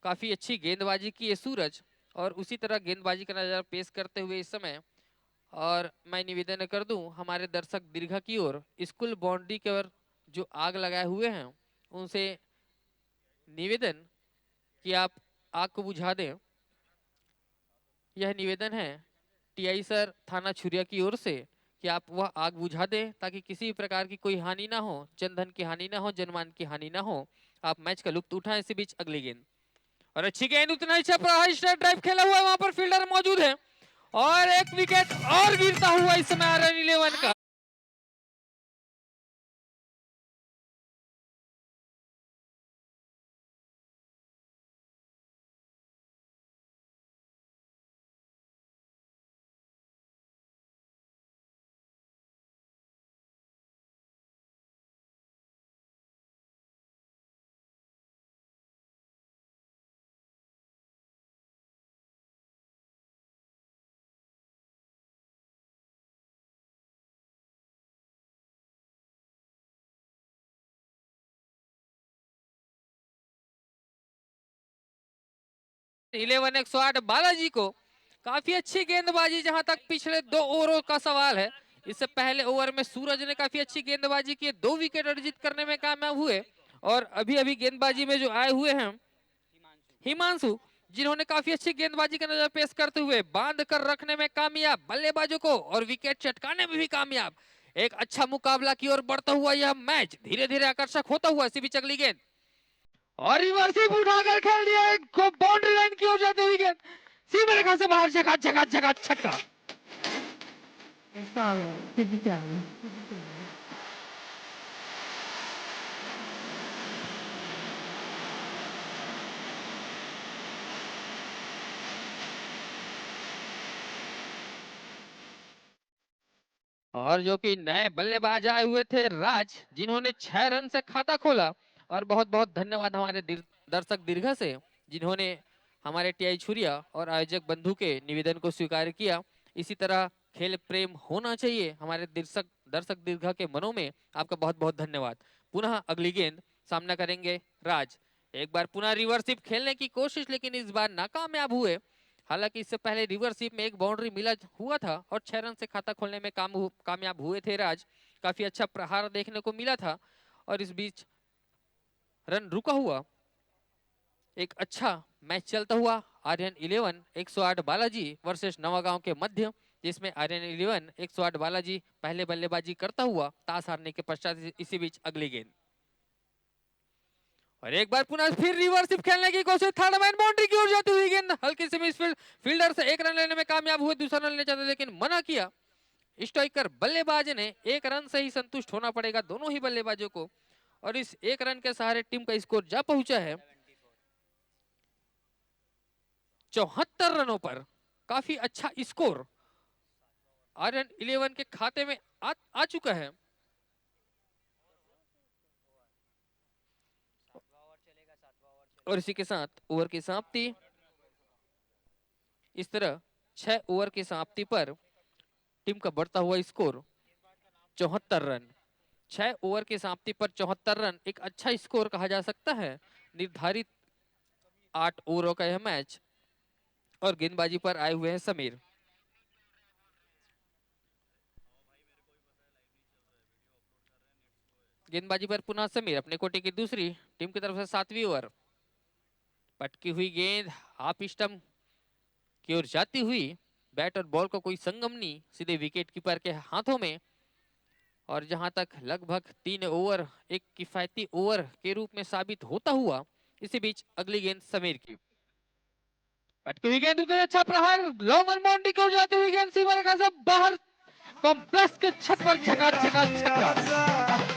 काफी अच्छी गेंदबाजी की है सूरज और उसी तरह गेंदबाजी का नजारा पेश करते हुए इस समय, और मैं निवेदन कर दूं हमारे दर्शक दीर्घा की ओर, स्कूल बाउंड्री के ओर जो आग लगाए हुए हैं उनसे निवेदन कि आप आग को बुझा दें। यह निवेदन है टीआई सर थाना छुरिया की ओर से कि आप वह आग बुझा दें ताकि किसी भी प्रकार की कोई हानि ना हो, जनधन की हानि ना हो, जनमान की हानि ना हो। आप मैच का लुत्फ उठाएं। इसी बीच अगली गेंद, और अच्छी गेंद, उतना ही छपरा स्ट्राइक ड्राइव खेला हुआ है, वहां पर फील्डर मौजूद है और एक विकेट और गिरता हुआ इस समय आरएन 11 का। इलेवन 108 बालाजी को काफी अच्छी गेंदबाजी, जहां तक पिछले 2 ओवरों का सवाल है। इससे पहले ओवर में सूरज ने काफी अच्छी गेंदबाजी की, 2 विकेट अर्जित करने में कामयाब हुए। और अभी अभी गेंदबाजी में जो आए हुए हैं हिमांशु, जिन्होंने काफी अच्छी गेंदबाजी का नजर पेश करते हुए बांध कर रखने में कामयाब बल्लेबाजों को और विकेट चटकाने में भी कामयाब। एक अच्छा मुकाबला की ओर बढ़ता हुआ यह मैच धीरे धीरे आकर्षक होता हुआ, इसी बीच अगली गेंद और रिवर्सिव उठाकर खेल दिया, एक बाउंड्री लाइन की ओर जाती हुई गेंद सीमा रेखा से बाहर, जगह जगह जगह छक्का। और जो कि नए बल्लेबाज आए हुए थे राज, जिन्होंने 6 रन से खाता खोला। और बहुत बहुत धन्यवाद हमारे दर्शक दीर्घा से, जिन्होंने हमारे टीआई छुरिया और आयोजक बंधु के निवेदन को स्वीकार किया। इसी तरह खेल प्रेम होना चाहिए हमारे दर्शक दर्शक दीर्घा के मनों में। आपका बहुत बहुत धन्यवाद। पुनः अगली गेंद सामना करेंगे राज। एक बार पुनः रिवर्सिव खेलने की कोशिश, लेकिन इस बार नाकामयाब हुए। हालांकि इससे पहले रिवर्सिव में एक बाउंड्री मिला हुआ था और 6 रन से खाता खोलने में कामयाब हुए थे राज। काफी अच्छा प्रहार देखने को मिला था और इस बीच रन रुका हुआ एक अच्छा मैच चलता हुआ। आर्यन 11 108 बालाजी वर्सेस नवागांव के मध्य, जिसमें आर्यन 11 108 बालाजी पहले बल्लेबाजी करता हुआ ताश हारने के पश्चात इसी बीच अगली गेंद, और एक बार पुनः फिर रिवर्सिव खेलने की कोशिश, थर्ड मैन बाउंड्री की ओर जाती हुई गेंद हल्की से मिस फील्डर से 1 रन लेने में कामयाब हुए। दूसरा रन लेना चाहते लेकिन मना किया स्ट्राइकर बल्लेबाज ने। 1 रन से ही संतुष्ट होना पड़ेगा दोनों ही बल्लेबाजों को, और इस 1 रन के सहारे टीम का स्कोर जा पहुंचा है 74 रनों पर। काफी अच्छा स्कोर आर्यन 11 के खाते में आ चुका है। और इसी के साथ ओवर की समाप्ति। इस तरह 6 ओवर की समाप्ति पर टीम का बढ़ता हुआ स्कोर 74 रन। 6 ओवर की समाप्ति पर 74 रन एक अच्छा स्कोर कहा जा सकता है। निर्धारित 8 ओवरों का यह मैच, और गेंदबाजी पर आए हुए हैं समीर। गेंदबाजी पर पुनः समीर, अपने कोटे की दूसरी, टीम की तरफ से 7वीं ओवर। पटकी हुई गेंद हाफ स्टंप की ओर जाती हुई, बैट और बॉल का कोई संगम नहीं, सीधे विकेट कीपर के हाथों में। और जहां तक लगभग 3 ओवर एक किफायती ओवर के रूप में साबित होता हुआ, इसी बीच अगली गेंद समीर की, पटकी हुई गेंद, उतने अच्छा प्रहार, लॉन्ग ऑन बाउंड्री की ओर जाती हुई गेंद सीमा रेखा से बाहर, कॉम्प्लेक्स के छत पर छक्का छक्का छक्का।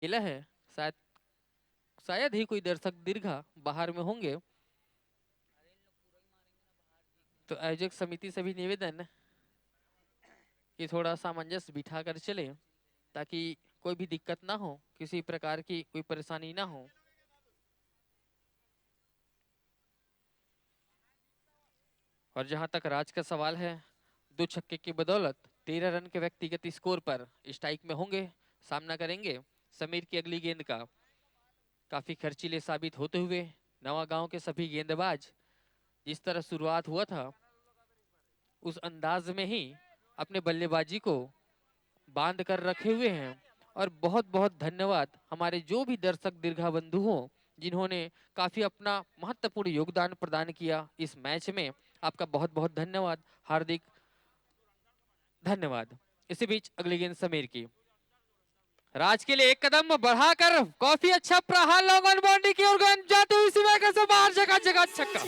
खेला है, शायद शायद ही कोई दर्शक दीर्घा बाहर में होंगे। तो आयोजक समिति से भी निवेदन कि थोड़ा सामंजस्य बिठा कर चले, ताकि कोई भी दिक्कत ना हो, किसी प्रकार की कोई परेशानी ना हो। और जहां तक राज का सवाल है, 2 छक्के की बदौलत 13 रन के व्यक्तिगत स्कोर पर स्ट्राइक में होंगे, सामना करेंगे समीर की अगली गेंद का। काफी खर्चीले साबित होते हुए नवा गांव के सभी गेंदबाज जिस तरह शुरुआत हुआ था उस अंदाज में ही अपने बल्लेबाजी को बांध कर रखे हुए हैं। और बहुत बहुत धन्यवाद हमारे जो भी दर्शक दीर्घा बंधु हों, जिन्होंने काफी अपना महत्वपूर्ण योगदान प्रदान किया इस मैच में। आपका बहुत बहुत धन्यवाद, हार्दिक धन्यवाद। इसी बीच अगली गेंद समीर की, राज के लिए एक कदम बढ़ाकर काफी अच्छा प्रहार लॉन्ग ऑन बाउंड्री की ओर गेंद जाते हुए इसी वेग से बाहर, जगह जगह छक्का।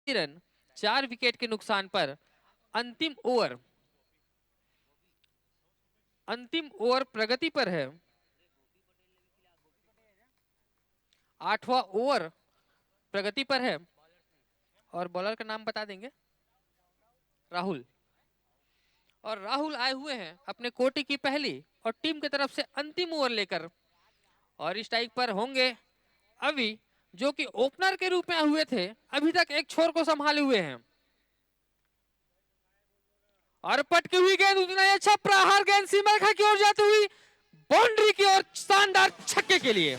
रन 4 विकेट के नुकसान पर अंतिम ओवर प्रगति पर है। 8वां ओवर प्रगति पर है। और बॉलर का नाम बता देंगे, राहुल। और राहुल आए हुए हैं अपने कोटि की पहली और टीम की तरफ से अंतिम ओवर लेकर। और स्ट्राइक पर होंगे अभी, जो कि ओपनर के रूप में हुए थे, अभी तक एक छोर को संभाले हुए हैं। और पटकी हुई गेंद, उतना ही अच्छा प्रहार, गेंद सीमा रेखा की ओर जाती हुई बाउंड्री की ओर, शानदार छक्के के लिए।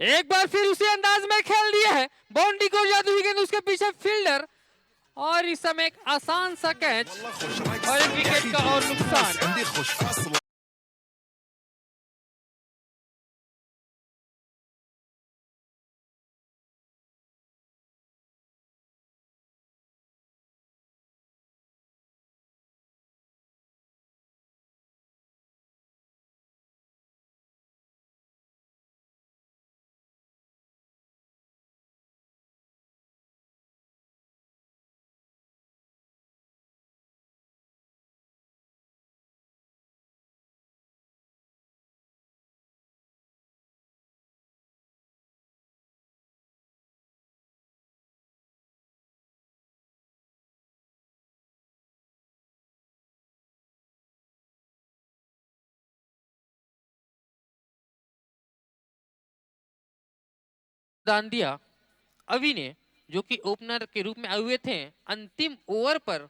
एक बार फिर उसी अंदाज में खेल दिया है, बाउंड्री को जाती हुई गेंद, उसके पीछे फील्डर, और इस समय एक आसान सा कैच और एक विकेट का और नुकसान। दान दिया। अवि ने, जो कि ओपनर के रूप में आए हुए थे, अंतिम ओवर पर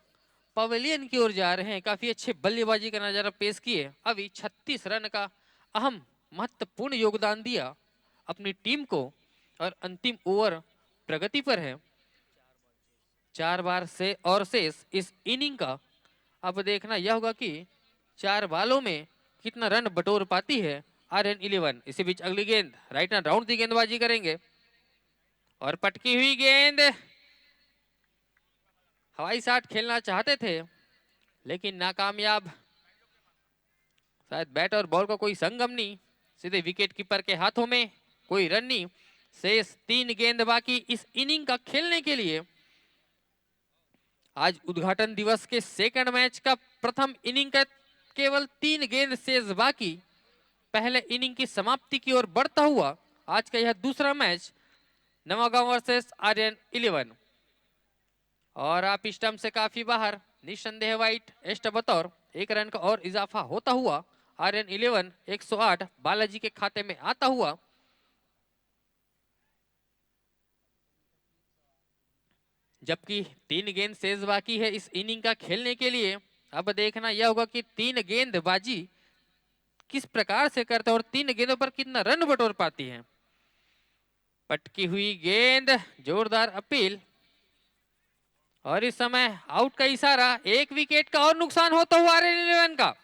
पवेलियन की ओर जा रहे हैं, काफी अच्छे बल्लेबाजी का नजारा पेश किए। अभी 36 रन का अहम महत्वपूर्ण योगदान दिया अपनी टीम को और अंतिम ओवर प्रगति पर है। 4 बार से और शेष इस इनिंग का अब देखना यह होगा कि 4 बालों में कितना रन बटोर पाती है RN11। इसी बीच अगली गेंद राइट हैंड राउंड दी गेंदबाजी करेंगे और पटकी हुई गेंद, हवाई शॉट खेलना चाहते थे लेकिन नाकामयाब। शायद बैट और बॉल का कोई संगम नहीं, सीधे विकेट कीपर के हाथों में, कोई रन नहीं। शेष 3 गेंद बाकी इस इनिंग का खेलने के लिए। आज उद्घाटन दिवस के सेकंड मैच का प्रथम इनिंग का केवल 3 गेंद शेष बाकी। पहले इनिंग की समाप्ति की ओर बढ़ता हुआ आज का यह दूसरा मैच नवागांव वर्सेस RN11। और आप स्टंप से काफी बाहर, निस्संदेह वाइट एस्ट बतौर 1 रन का और इजाफा होता हुआ RN11 108 बालाजी के खाते में आता हुआ। जबकि 3 गेंद शेष बाकी है इस इनिंग का खेलने के लिए। अब देखना यह होगा कि 3 गेंदबाजी किस प्रकार से करते हैं और 3 गेंदों पर कितना रन बटोर पाती हैं। पटकी हुई गेंद, जोरदार अपील और इस समय आउट का इशारा। 1 विकेट का और नुकसान होता हुआ RN11 का।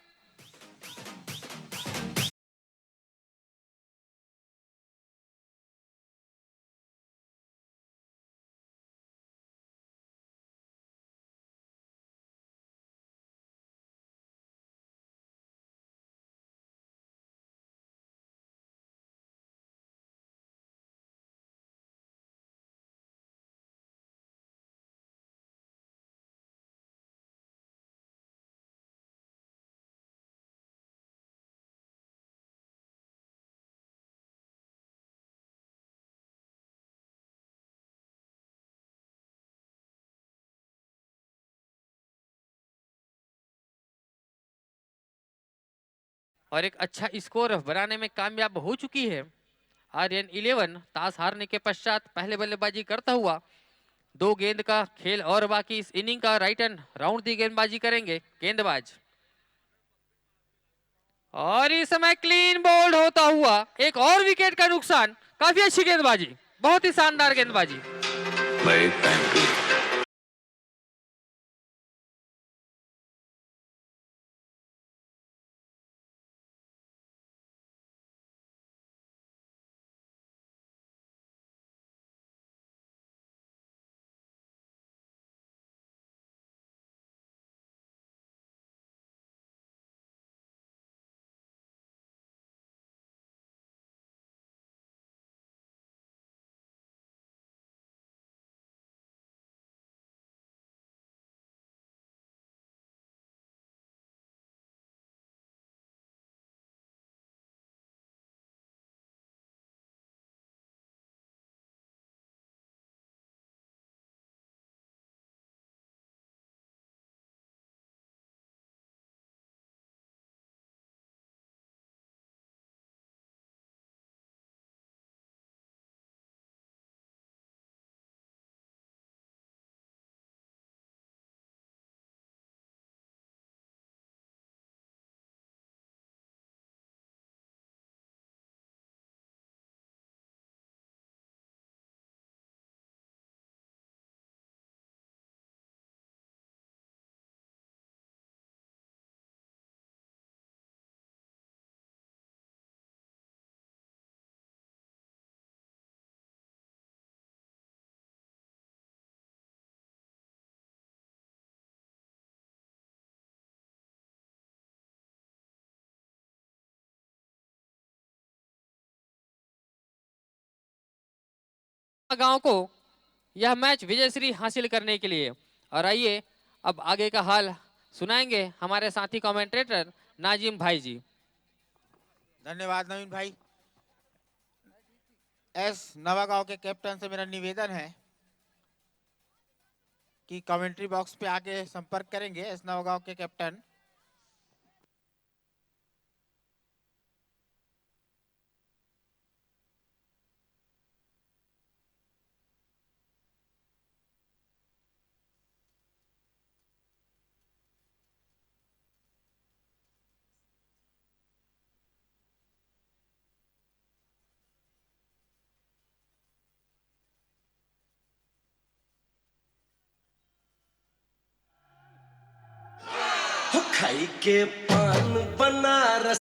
और एक अच्छा स्कोर बनाने में कामयाब हो चुकी है RN11। टॉस हारने के पश्चात पहले बल्लेबाजी करता हुआ। 2 गेंद का खेल और बाकी इस इनिंग का। राइट एंड राउंड दी गेंदबाजी करेंगे गेंदबाज और इस समय क्लीन बोल्ड होता हुआ 1 और विकेट का नुकसान। काफी अच्छी गेंदबाजी, बहुत ही शानदार गेंदबाजी। भाई थैंक यू। गांव को यह मैच विजयश्री हासिल करने के लिए। और आइए अब आगे का हाल सुनाएंगे हमारे साथी कमेंटेटर नाजिम भाई जी। धन्यवाद नवीन भाई। नवागांव के कैप्टन से मेरा निवेदन है कि कमेंट्री बॉक्स पे आके संपर्क करेंगे नवागांव के कैप्टन। खाई के पान बनारस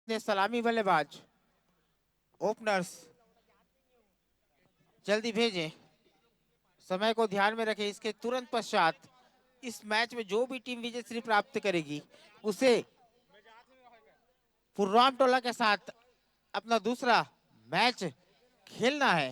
ने सलामी बल्लेबाज ओपनर्स जल्दी भेजें। समय को ध्यान में रखें। इसके तुरंत पश्चात इस मैच में जो भी टीम विजय श्री प्राप्त करेगी उसे पुर्राम टोला के साथ अपना दूसरा मैच खेलना है।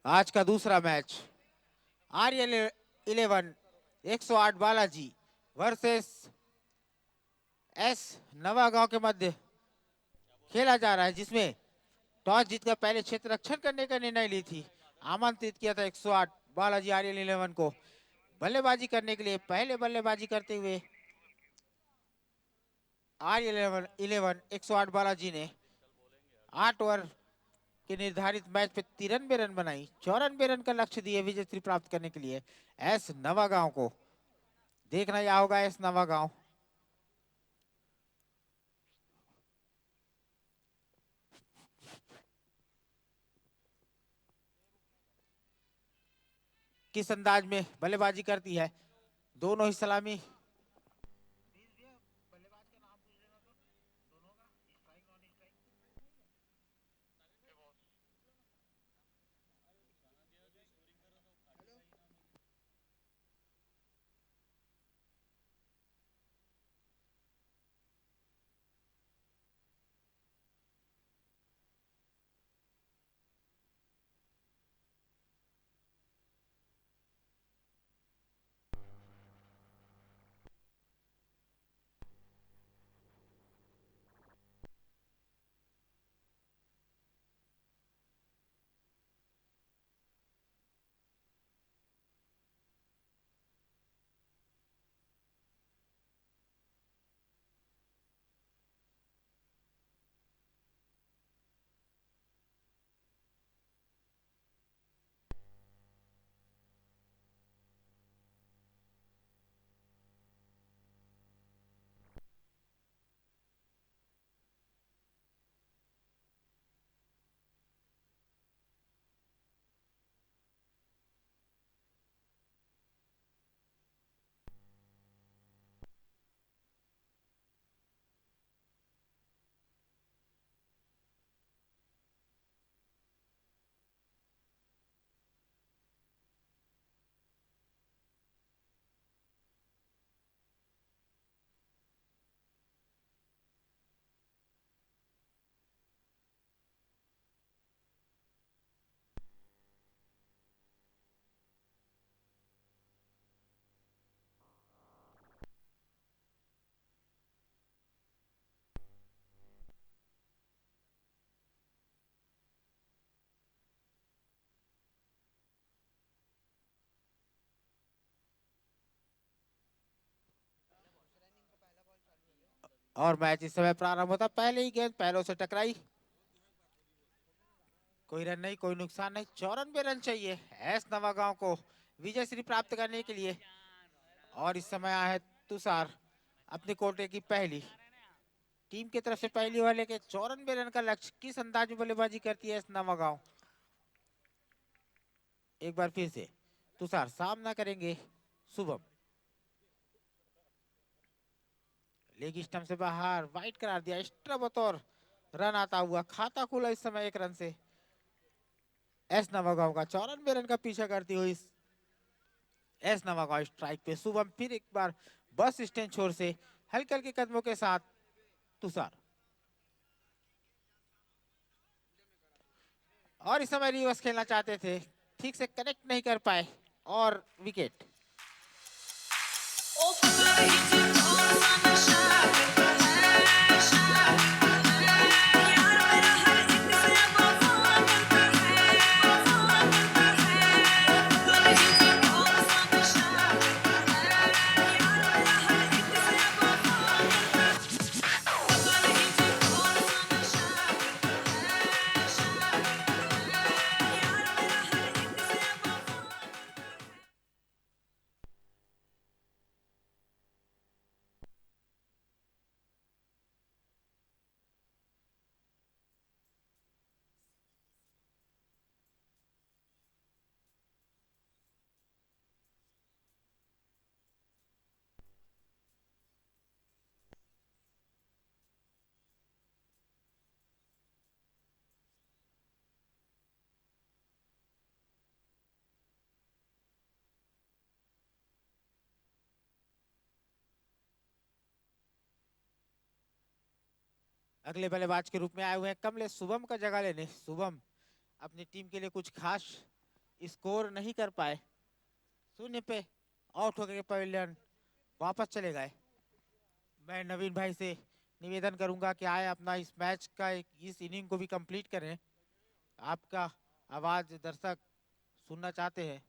आज का दूसरा match Aryan 11 108 Balaji versus S Navagaon के मध्य खेला जा रहा है, जिसमें टॉस जीतकर पहले क्षेत्र रक्षण करने का निर्णय ली थी। आमंत्रित किया था 108 बालाजी आर्यन 11 को बल्लेबाजी करने के लिए। पहले बल्लेबाजी करते हुए आर्यन 11 108 बालाजी ने 8 ओवर के निर्धारित मैच पे 93 रन बनाई। 94 रन का लक्ष्य दिए विजय श्री प्राप्त करने के लिए एस नवागांव को। देखना यह होगा एस नवागांव किस अंदाज में बल्लेबाजी करती है। दोनों ही सलामी और मैच इस समय प्रारंभ होता। पहले ही गेंद पैरों से टकराई। कोई रन नहीं, कोई नुकसान नहीं। 94 रन चाहिए एस नवागांव को विजय श्री प्राप्त करने के लिए। और इस समय आया है तुषार अपने कोटे की पहली टीम की तरफ से पहली ओवर लेके 94 रन का लक्ष्य। किस अंदाज में बल्लेबाजी करती है एस नवागांव। एक बार फिर से तुषार सामना करेंगे शुभम। लेग स्टंप से बाहर वाइड करार दिया। एक्स्ट्रा बतौर रन आता हुआ खाता खुला इस समय 1 रन से एस नवागांव का। 94 रन का पीछा करती हुई एस नवागांव स्ट्राइक पे। शुभम फिर एक बार बस स्टैंड छोर से हल्के हल्के कदमों के साथ तुषार। और इस समय रिवर्स खेलना चाहते थे, ठीक से कनेक्ट नहीं कर पाए और विकेट। अगले बल्लेबाज के रूप में आए हुए हैं कमलेश शुभम का जगह लेने। शुभम अपनी टीम के लिए कुछ खास स्कोर नहीं कर पाए, 0 पे आउट होकर के पवेलियन वापस चले गए। मैं नवीन भाई से निवेदन करूंगा कि आए अपना इस मैच का इस इनिंग को भी कंप्लीट करें। आपका आवाज दर्शक सुनना चाहते हैं।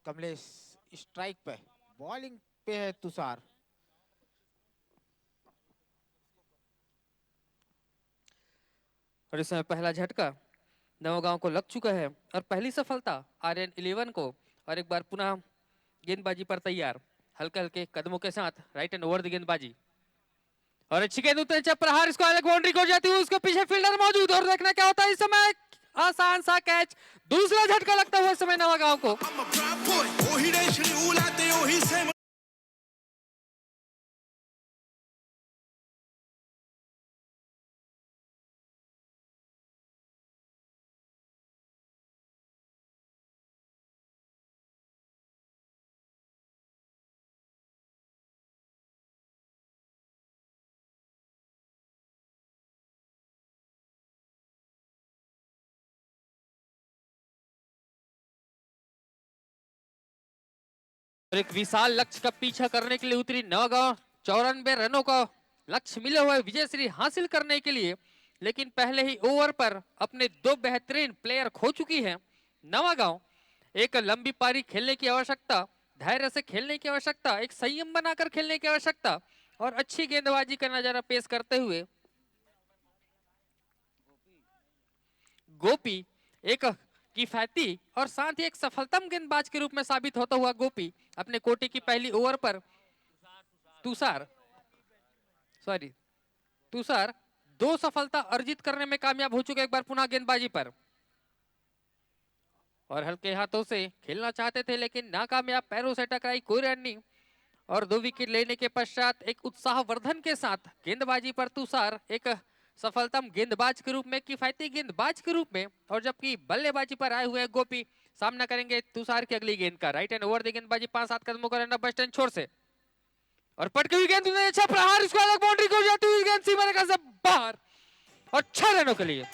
कमलेश स्ट्राइक पे, बॉलिंग पे है तुषार। और इस समय पहला झटका नवगांव को लग चुका है और पहली सफलता आर्यन 11 को। और एक बार पुनः गेंदबाजी पर तैयार, हल्के हल्के कदमों के साथ राइट एंड ओवर द गेंदबाजी। और अच्छी गेंद उतने जब प्रहार इसको अलग बाउंड्री को जाती हुई, उसके पीछे फील्डर मौजूद। और देखना क्या होता है इस समय, आसान सा कैच, दूसरा झटका लगता हुआ इस समय नवागांव को। I'm a proud boy. ਉਹੀ ਰੇਸ਼ਣੀ ਉਲਾਤੇ ਉਹੀ ਸੇਮ और एक विशाल लक्ष्य का पीछा करने के लिए उतरी नवागांव। 94 रनों का लक्ष्य मिले हुए विजयश्री हासिल करने के लिए, लेकिन पहले ही ओवर पर अपने 2 बेहतरीन प्लेयर खो चुकी है नवागांव। एक लंबी पारी खेलने की आवश्यकता, धैर्य से खेलने की आवश्यकता, एक संयम बनाकर खेलने की आवश्यकता और अच्छी गेंदबाजी का नजारा पेश करते हुए गोपी एक किफायती और साथ ही एक सफलतम गेंदबाज के रूप में साबित होता हुआ गोपी अपने कोटे की पहली ओवर पर तुषार 2 सफलता अर्जित करने में कामयाब हो चुके। एक बार पुनः गेंदबाजी पर और हल्के हाथों से खेलना चाहते थे लेकिन नाकामयाब, पैरों से टकराई, कोई रन नहीं। और 2 विकेट लेने के पश्चात एक उत्साहवर्धन के साथ गेंदबाजी पर तुषार एक सफलतम गेंदबाज के रूप में, किफायती गेंदबाज के रूप में। और जबकि बल्लेबाजी पर आए हुए गोपी सामना करेंगे तुषार की अगली गेंद का। राइट एंड ओवर दी गेंदबाजी 5-7 कदमों का रहना बस छोर से। और पटकी हुई गेंद, अच्छा प्रहार, इसको अलग बाउंड्री को जाती हुई गेंद सीमा रेखा से बाहर और 6 रनों के लिए।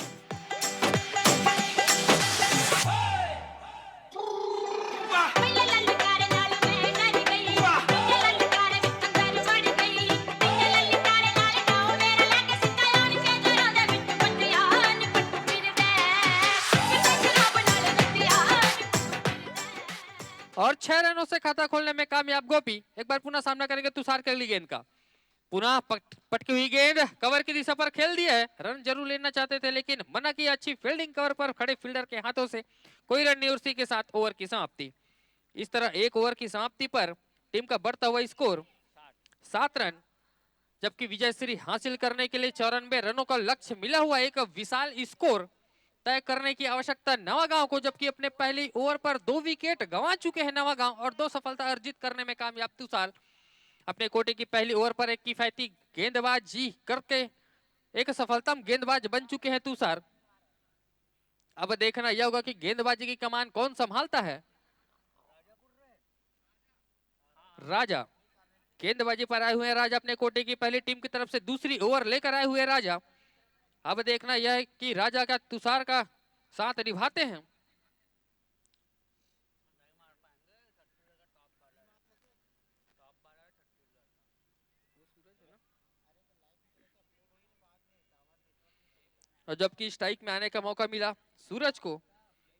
और 6 रनों से खाता खोलने में कामयाब गोपी। एक बार पुनः सामना करेंगे तुषार के अगली गेंद का। पुनः पटकी हुई गेंद कवर की दिशा पर खेल दिया है। रन जरूर लेना चाहते थे लेकिन मना किया। अच्छी फील्डिंग कवर पर खड़े फील्डर के हाथों से, कोई रन नहीं। उसी के साथ ओवर की समाप्ति। इस तरह एक ओवर की समाप्ति पर टीम का बढ़ता हुआ स्कोर 7 रन, जबकि विजयश्री हासिल करने के लिए 94 रनों का लक्ष्य मिला हुआ एक विशाल स्कोर तय करने की आवश्यकता नवागांव को। जबकि अपने पहली ओवर पर 2 विकेट गंवा चुके हैं नवागांव और 2 सफलता अर्जित करने में कामयाब तुषार अपने कोटे की पहली ओवर पर एक किफायती गेंदबाजी करके एक सफलतम गेंदबाज बन चुके हैं तुषार। अब देखना यह होगा कि गेंदबाजी की कमान कौन संभालता है। राजा गेंदबाजी पर आए हुए हैं। राजा अपने कोटे की पहली टीम की तरफ से दूसरी ओवर लेकर आए हुए राजा। अब देखना यह है कि राजा का तुषार का साथ निभाते हैं। और जबकि स्ट्राइक में आने का मौका मिला सूरज को,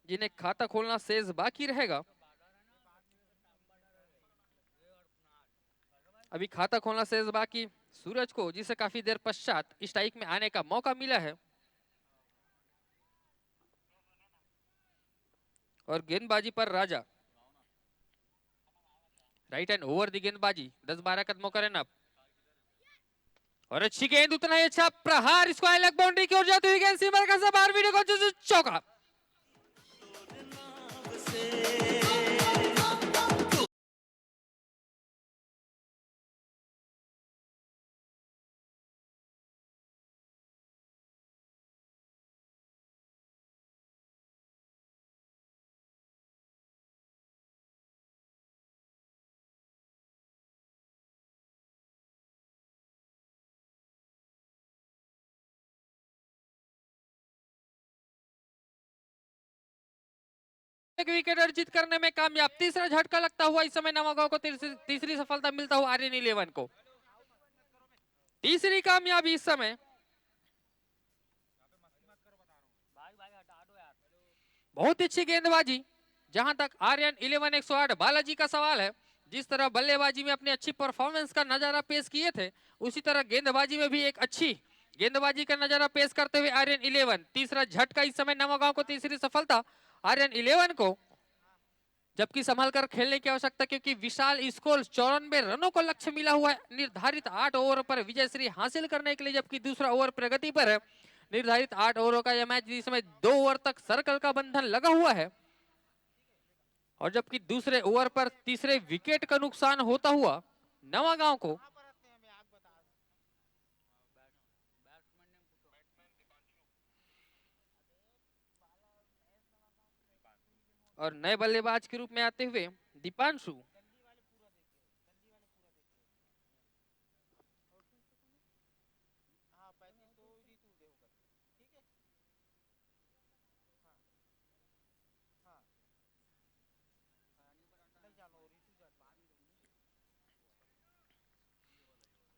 जिन्हें खाता खोलना शेष बाकी रहेगा। अभी खाता खोलना शेष बाकी सूरज को, जिसे काफी देर पश्चात स्ट्राइक में आने का मौका मिला है। और गेंदबाजी पर राजा, राइट एंड ओवर दी गेंदबाजी 10-12 कदमों का रन अप। और अच्छी गेंद, उतना ही अच्छा प्रहार, इसको अलग बाउंड्री की ओर जाती हुई गेंद सीमा रेखा से बाहर, वीडियो को चौका। एक विकेट अर्जित करने में कामयाब। तीसरा झटका लगता हुआ इस समय नवागांव को तीसरी सफलता मिलता हुआ आर्यन 11 को। तीसरी कामयाबी इस समय। बहुत अच्छी गेंदबाजी। जहां तक आर्यन 11 108 बालाजी का सवाल है, जिस तरह बल्लेबाजी में अपनी अच्छी परफॉर्मेंस का नजारा पेश किए थे, उसी तरह गेंदबाजी में भी एक अच्छी गेंदबाजी का नजारा पेश करते हुए आर्यन 11। तीसरा झटका इस समय नवागांव को तीसरी सफलता आर्यन 11 को। जबकि संभल कर खेलने की आवश्यकता, क्योंकि विशाल स्कोर 94 रनों को लक्ष्य मिला हुआ है निर्धारित 8 ओवर पर विजयश्री हासिल करने के लिए। जबकि दूसरा ओवर प्रगति पर है। निर्धारित 8 ओवरों का यह मैच जिस समय 2 ओवर तक सर्कल का बंधन लगा हुआ है, और जबकि दूसरे ओवर पर तीसरे विकेट का नुकसान होता हुआ नवागांव को और नए बल्लेबाज के रूप में आते हुए दीपांशु।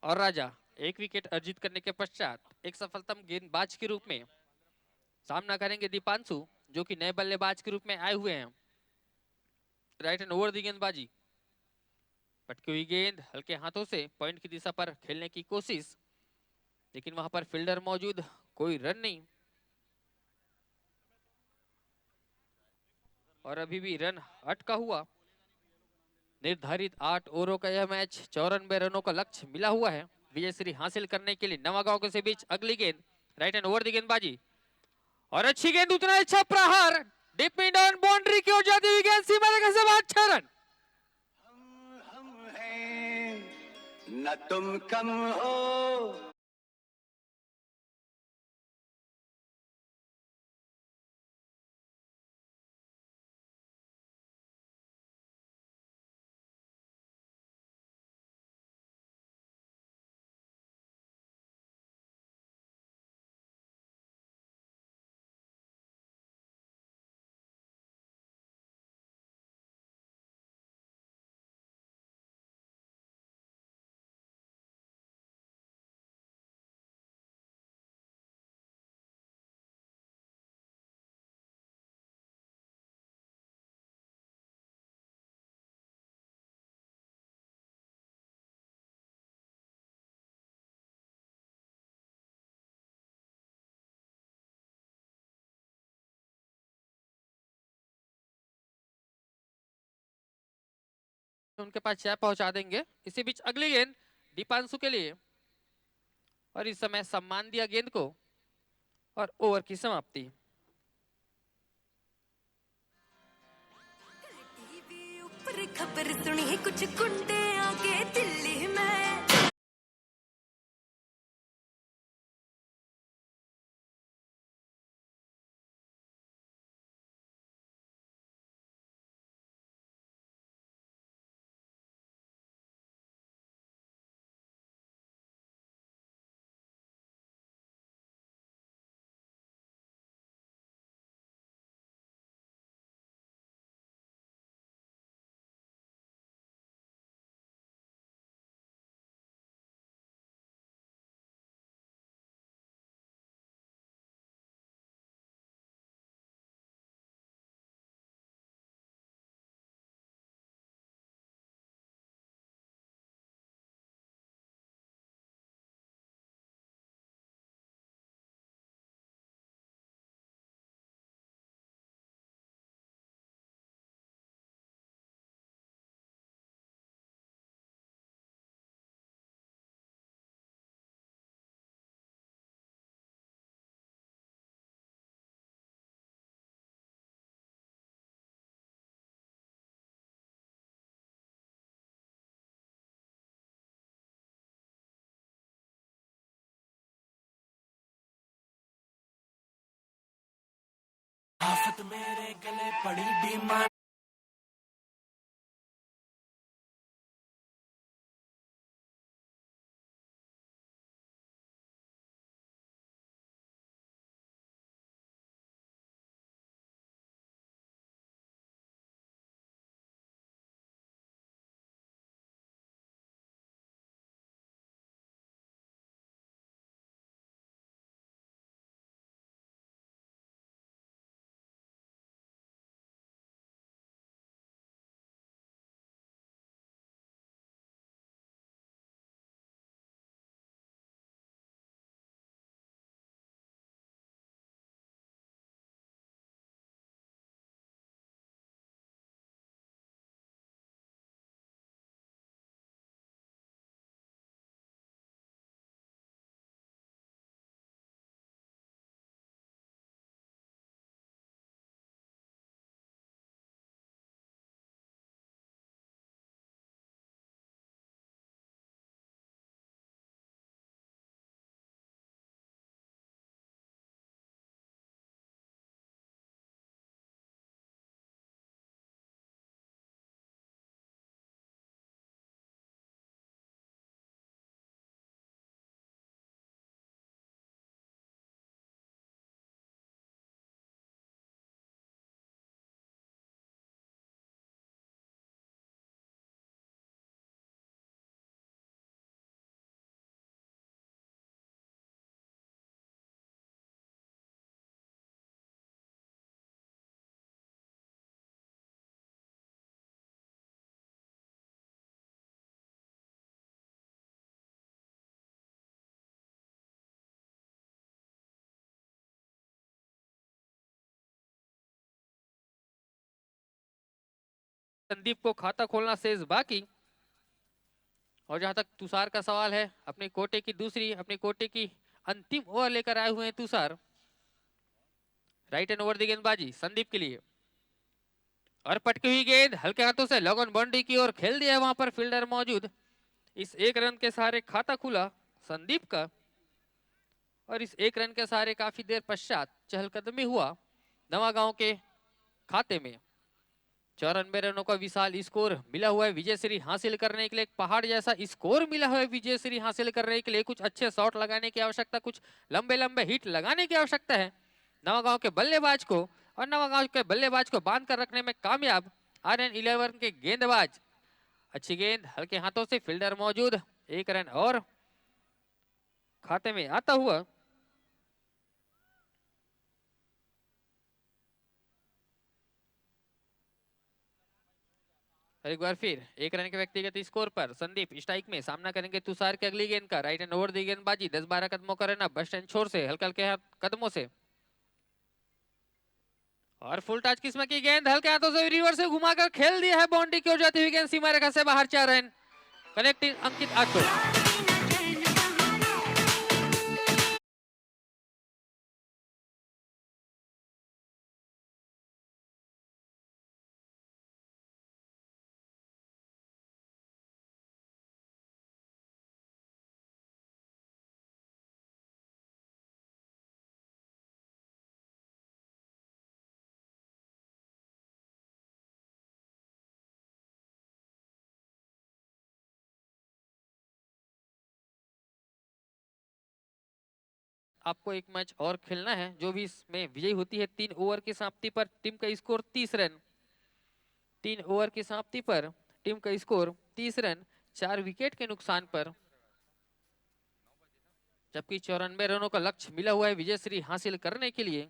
और राजा एक विकेट अर्जित करने के पश्चात एक सफलतम गेंदबाज के रूप में सामना करेंगे दीपांशु, जो कि नए बल्लेबाज के रूप में आए हुए हैं। राइट एंड ओवर दी गेंदबाजी, पटकी हुई गेंद हल्के हाथों से पॉइंट की दिशा पर खेलने की कोशिश, लेकिन वहां पर फील्डर मौजूद, कोई रन नहीं। और अभी भी रन अटका हुआ। निर्धारित 8 ओवरों का यह मैच 94 रनों का लक्ष्य मिला हुआ है विजयश्री हासिल करने के लिए नवागांव के बीच। अगली गेंद राइट एंड ओवर दी गेंदबाजी, और अच्छी गेंद, उतना अच्छा प्रहार, डीप मिड ऑन बाउंड्री की ओर जाती हुई गेंद सीमा रेखा से बाहर, 6 रन। हम हैं न तुम कम हो उनके पास चाय पहुंचा देंगे। इसी बीच अगली गेंद दीपांशु के लिए, और इस समय सम्मान दिया गेंद को, और ओवर की समाप्ति। टीवी ऊपर खबर सुनी कुछ गुंडे आगे दिल्ली में आफत मेरे गले पड़ी डिमांड संदीप को खाता खोलना शेष बाकी। और जहां तक तुषार का सवाल है, अपने कोटे की दूसरी, अपने कोटे की अंतिम ओवर लेकर आए हुए हैं Tushar. Right and over the गेंदबाजी संदीप के लिए, और पटकी हुई गेंद हल्के हाथों से लॉग ऑन बाउंड्री की ओर खेल दिया है, वहां पर फील्डर मौजूद। इस एक रन के सहारे खाता खुला संदीप का, और इस एक रन के सहारे काफी देर पश्चात चहलकदमी हुआ नवागांव के खाते में। 94 रनों का विशाल स्कोर मिला हुआ है विजय श्री हासिल करने के लिए। एक पहाड़ जैसा स्कोर मिला हुआ है विजय श्री हासिल करने के लिए। कुछ अच्छे शॉट लगाने की आवश्यकता, कुछ लंबे लंबे हिट लगाने की आवश्यकता है नवागांव के बल्लेबाज को, और नवागांव के बल्लेबाज को बांध कर रखने में कामयाब आर्यन 11 के गेंदबाज। अच्छी गेंद हल्के हाथों से, फील्डर मौजूद, एक रन और खाते में आता हुआ। और एक बार फिर एक रन के व्यक्तिगत स्कोर पर संदीप स्ट्राइक में सामना करेंगे तुषार की अगली गेंद का। राइट एंड ओवर दी गेंदबाजी 10-12 कदमों का रन बस स्टैंड छोर से हल्के हल्के कदमों से, और फुल टच किस्म की गेंद हल्के हाथों से रिवर्स से घुमाकर खेल दिया है बाउंड्री की ओर जाती हुई गेंद सीमा रेखा से बाहर। 4 रन कनेक्टिंग अंकित आटो। आपको एक मैच और खेलना है, जो भी इसमें विजयी होती है 3 ओवर की समाप्ति पर टीम का स्कोर 30 रन। 3 ओवर की समाप्ति पर टीम का स्कोर 30 रन 4 विकेट के नुकसान पर, जबकि 94 रनों का लक्ष्य मिला हुआ है विजय श्री हासिल करने के लिए।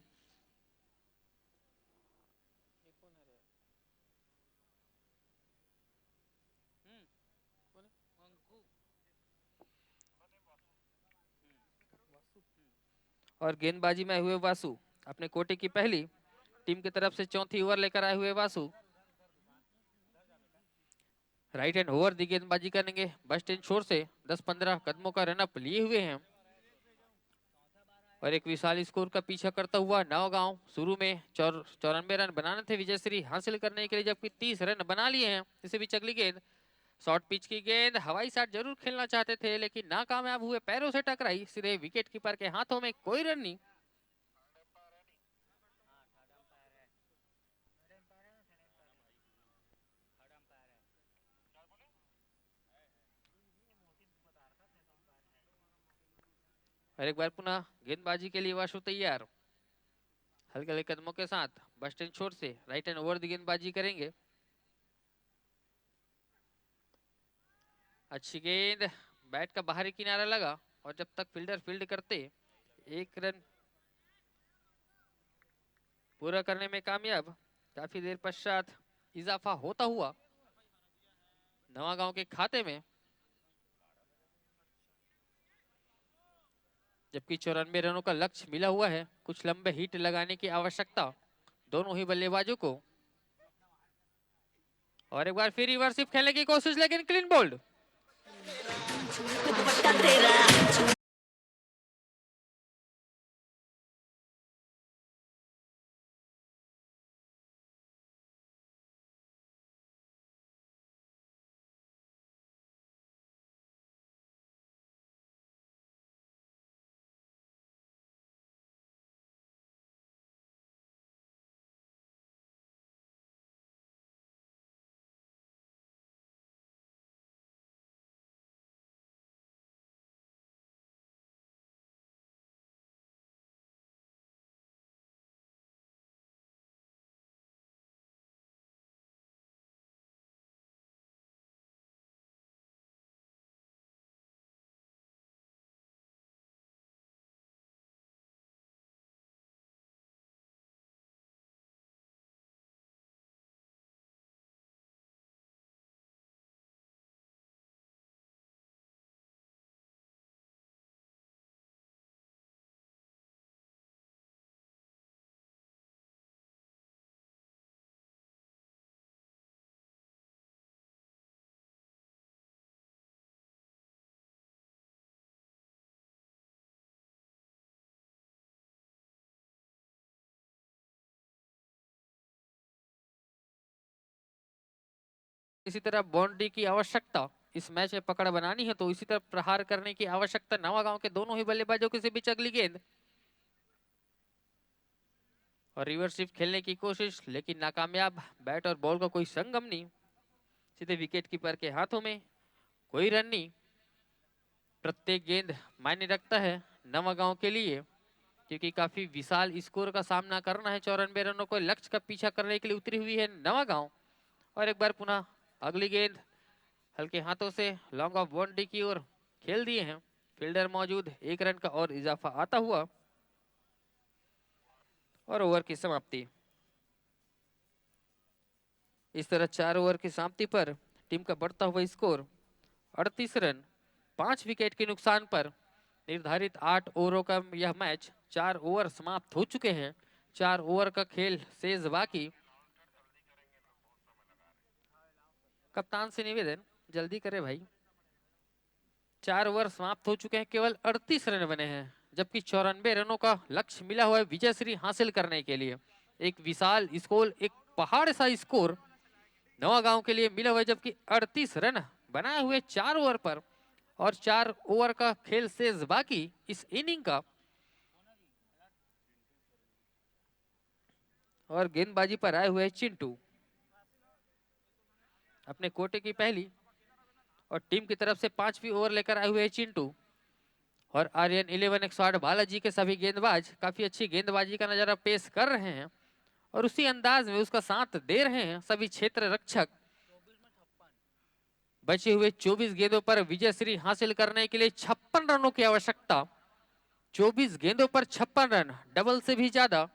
और गेंदबाजी में हुए वासु अपने कोटे की पहली, टीम की तरफ से चौथी ओवर लेकर आए हुए Vasu. Right and over the गेंदबाजी करेंगे बस स्टैंड छोर से, 10-15 कदमों का रनअप लिए हुए हैं, और एक विशाल स्कोर का पीछा करता हुआ नवागांव। शुरू में 94 रन बनाने थे विजय श्री हासिल करने के लिए, जबकि 30 रन बना लिए हैं। इसी बीच अगली गेंद शॉर्ट पिच की गेंद, हवाई शॉट जरूर खेलना चाहते थे लेकिन नाकामयाब हुए, पैरों से टकराई सीधे विकेट कीपर के हाथों में, कोई रन नहीं। और एक बार पुनः गेंदबाजी के लिए वाशु तैयार, हल्के हल्के कदमों के साथ बस स्टैंड छोर से राइट एंड ओवर दी गेंदबाजी करेंगे। अच्छी गेंद बैट का बाहरी किनारा लगा, और जब तक फील्डर फील्ड करते, एक रन पूरा करने में कामयाब। काफी देर पश्चात इजाफा होता हुआ नवागांव के खाते में, जबकि 94 रनों का लक्ष्य मिला हुआ है। कुछ लंबे हिट लगाने की आवश्यकता दोनों ही बल्लेबाजों को, और एक बार फिर रिवर्सिव खेलने की कोशिश, लेकिन क्लीन बोल्ड। इसी तरह बाउंड्री की आवश्यकता इस मैच में पकड़ बनानी है तो इसी तरह प्रहार करने की आवश्यकता नवागांव के दोनों ही बल्लेबाजों के बीच अगली गेंद और रिवर्स स्वीप खेलने की कोशिश लेकिन नाकामयाब। बैट और बॉल का कोई संगम नहीं, सीधे विकेट कीपर के हाथों में, कोई रन नहीं। प्रत्येक गेंद मायने रखता है नवागांव के लिए क्योंकि काफी विशाल स्कोर का सामना करना है। 94 रनों को लक्ष्य का पीछा करने के लिए उतरी हुई है नवागांव। और एक बार पुनः अगली गेंद हल्के हाथों से लॉन्ग ऑफ बाउंड्री की ओर खेल दिए हैं। फील्डर मौजूद, 1 रन का और इजाफा आता हुआ और ओवर की समाप्ति। इस तरह 4 ओवर की समाप्ति पर टीम का बढ़ता हुआ स्कोर 38 रन 5 विकेट के नुकसान पर निर्धारित 8 ओवरों का यह मैच 4 ओवर समाप्त हो चुके हैं। 4 ओवर का खेल शेष बाकी। कप्तान से निवेदन, जल्दी करे भाई। 4 ओवर समाप्त हो चुके हैं, केवल 38 रन बने हैं जबकि 94 रनों का लक्ष्य मिला हुआ है विजय श्री हासिल करने के लिए। एक विशाल स्कोर, एक पहाड़ सा स्कोर नवागांव के लिए मिला हुआ है जबकि 38 रन बनाए हुए 4 ओवर पर और 4 ओवर का खेल शेष बाकी इस इनिंग का। और गेंदबाजी पर आए हुए चिंटू, अपने कोटे की पहली और टीम की तरफ से 5वीं ओवर लेकर आए हुए चिंटू। और आर्यन 11 108 बालाजी के सभी गेंदबाज काफी अच्छी गेंदबाजी का नजारा पेश कर रहे हैं और उसी अंदाज में उसका साथ दे रहे हैं सभी क्षेत्र रक्षक। बचे हुए 24 गेंदों पर विजय श्री हासिल करने के लिए 56 रनों की आवश्यकता। 24 गेंदों पर 56 रन, डबल से भी ज्यादा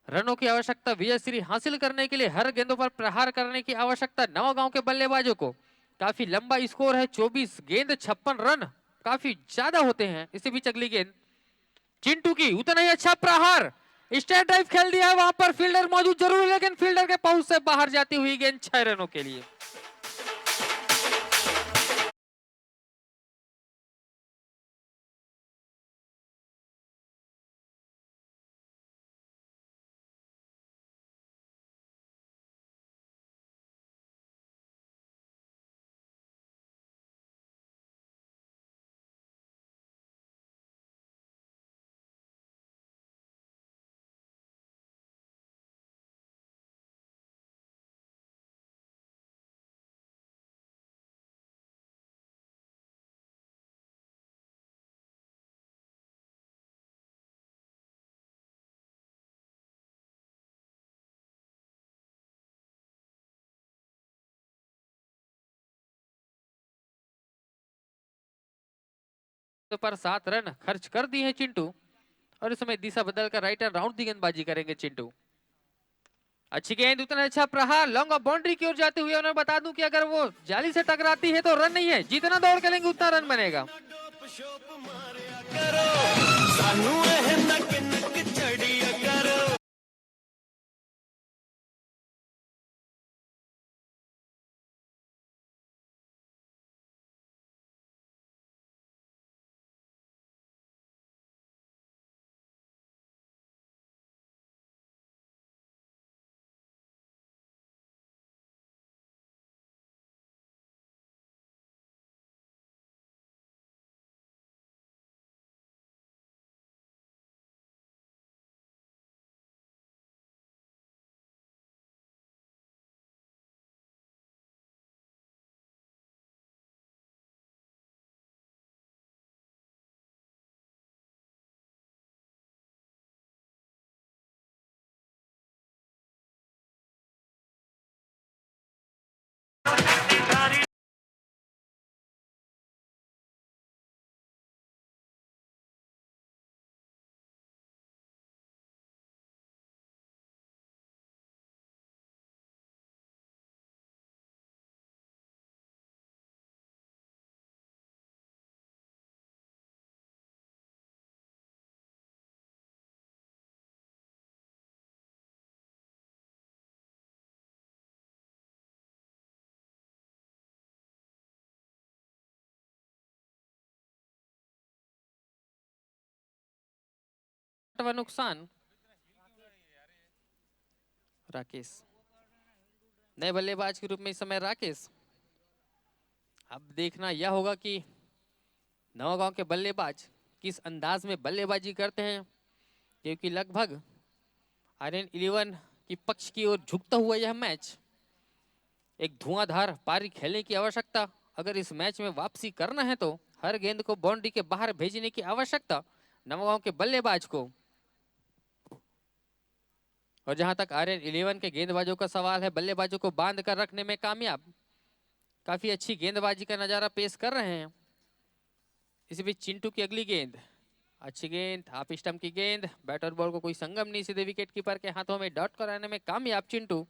रनों की आवश्यकता विजय श्री हासिल करने के लिए। हर गेंदों पर प्रहार करने की आवश्यकता नवागांव के बल्लेबाजों को। काफी लंबा स्कोर है, 24 गेंद 56 रन काफी ज्यादा होते हैं। इसी बीच अगली गेंद चिंटू की, उतना ही अच्छा प्रहार, स्ट्रेट ड्राइव खेल दिया है। वहां पर फील्डर मौजूद जरूर लेकिन फील्डर के पहुंच से बाहर जाती हुई गेंद 6 रनों के लिए। पर 7 रन खर्च कर दिए हैं चिंटू और इस समय दिशा बदलकर राइट एंड राउंड दी गेंदबाजी करेंगे चिंटू। अच्छी गेंद, उतना अच्छा प्रहार, लॉन्ग ऑफ बाउंड्री की ओर जाते हुए। उन्हें बता दूं कि अगर वो जाली से टकराती है तो रन नहीं है, जितना दौड़ के लेंगे उतना रन बनेगा। नुकसान राकेश नए बल्लेबाज के रूप में इस समय राकेश। अब देखना यह होगा कि नवागांव के बल्लेबाज किस अंदाज में बल्लेबाजी करते हैं, क्योंकि लगभग आर्यन 11 की पक्ष की ओर झुकता हुआ यह मैच एक धुआंधार पारी खेलने की आवश्यकता। अगर इस मैच में वापसी करना है तो हर गेंद को बाउंड्री के बाहर भेजने की आवश्यकता नवागांव के बल्लेबाज को। और जहां तक आर्यन 11 के गेंदबाजों का सवाल है, बल्लेबाजों को बांध कर रखने में कामयाब, काफी अच्छी गेंदबाजी का नजारा पेश कर रहे हैं। इसी बीच चिंटू की अगली गेंद, अच्छी गेंद, हाफ स्टंप की गेंद, बैट और बॉल को कोई संगम नहीं, सीधे विकेट कीपर के हाथों में डॉट कराने में कामयाब चिंटू।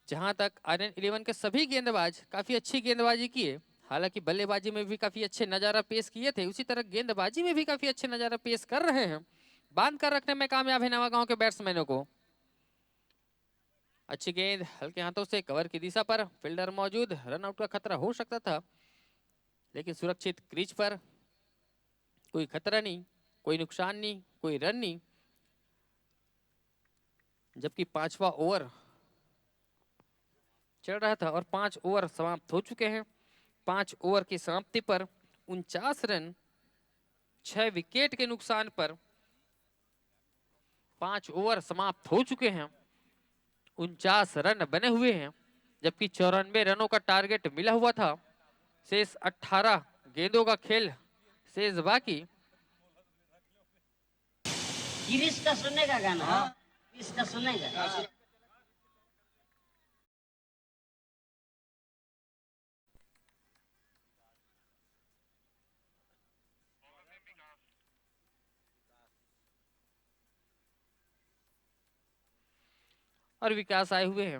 जहां तक आर्यन 11 के सभी गेंदबाज काफी अच्छी गेंदबाजी किए, हालांकि बल्लेबाजी में भी काफी अच्छे नजारा पेश किए थे, उसी तरह गेंदबाजी में भी काफी अच्छे नजारा पेश कर रहे हैं। बांध कर रखने में कामयाब है नवागांव के बैट्समैनों को। अच्छी गेंद हल्के हाथों से कवर की दिशा पर, फील्डर मौजूद, रनआउट का खतरा हो सकता था, लेकिन सुरक्षित क्रीज पर, कोई खतरा नहीं, कोई नुकसान नहीं, कोई रन नहीं। जबकि 5वां ओवर चल रहा था और 5 ओवर समाप्त हो चुके हैं। 5 ओवर की समाप्ति पर 49 रन 6 विकेट के नुकसान पर 5 ओवर समाप्त हो चुके हैं। 49 रन बने हुए हैं, जबकि 94 रनों का टारगेट मिला हुआ था। शेष 18 गेंदों का खेल शेष बाकी। गिरीश का सुनने का गाना, गिरीश का सुनेगा। और विकास आए हुए हैं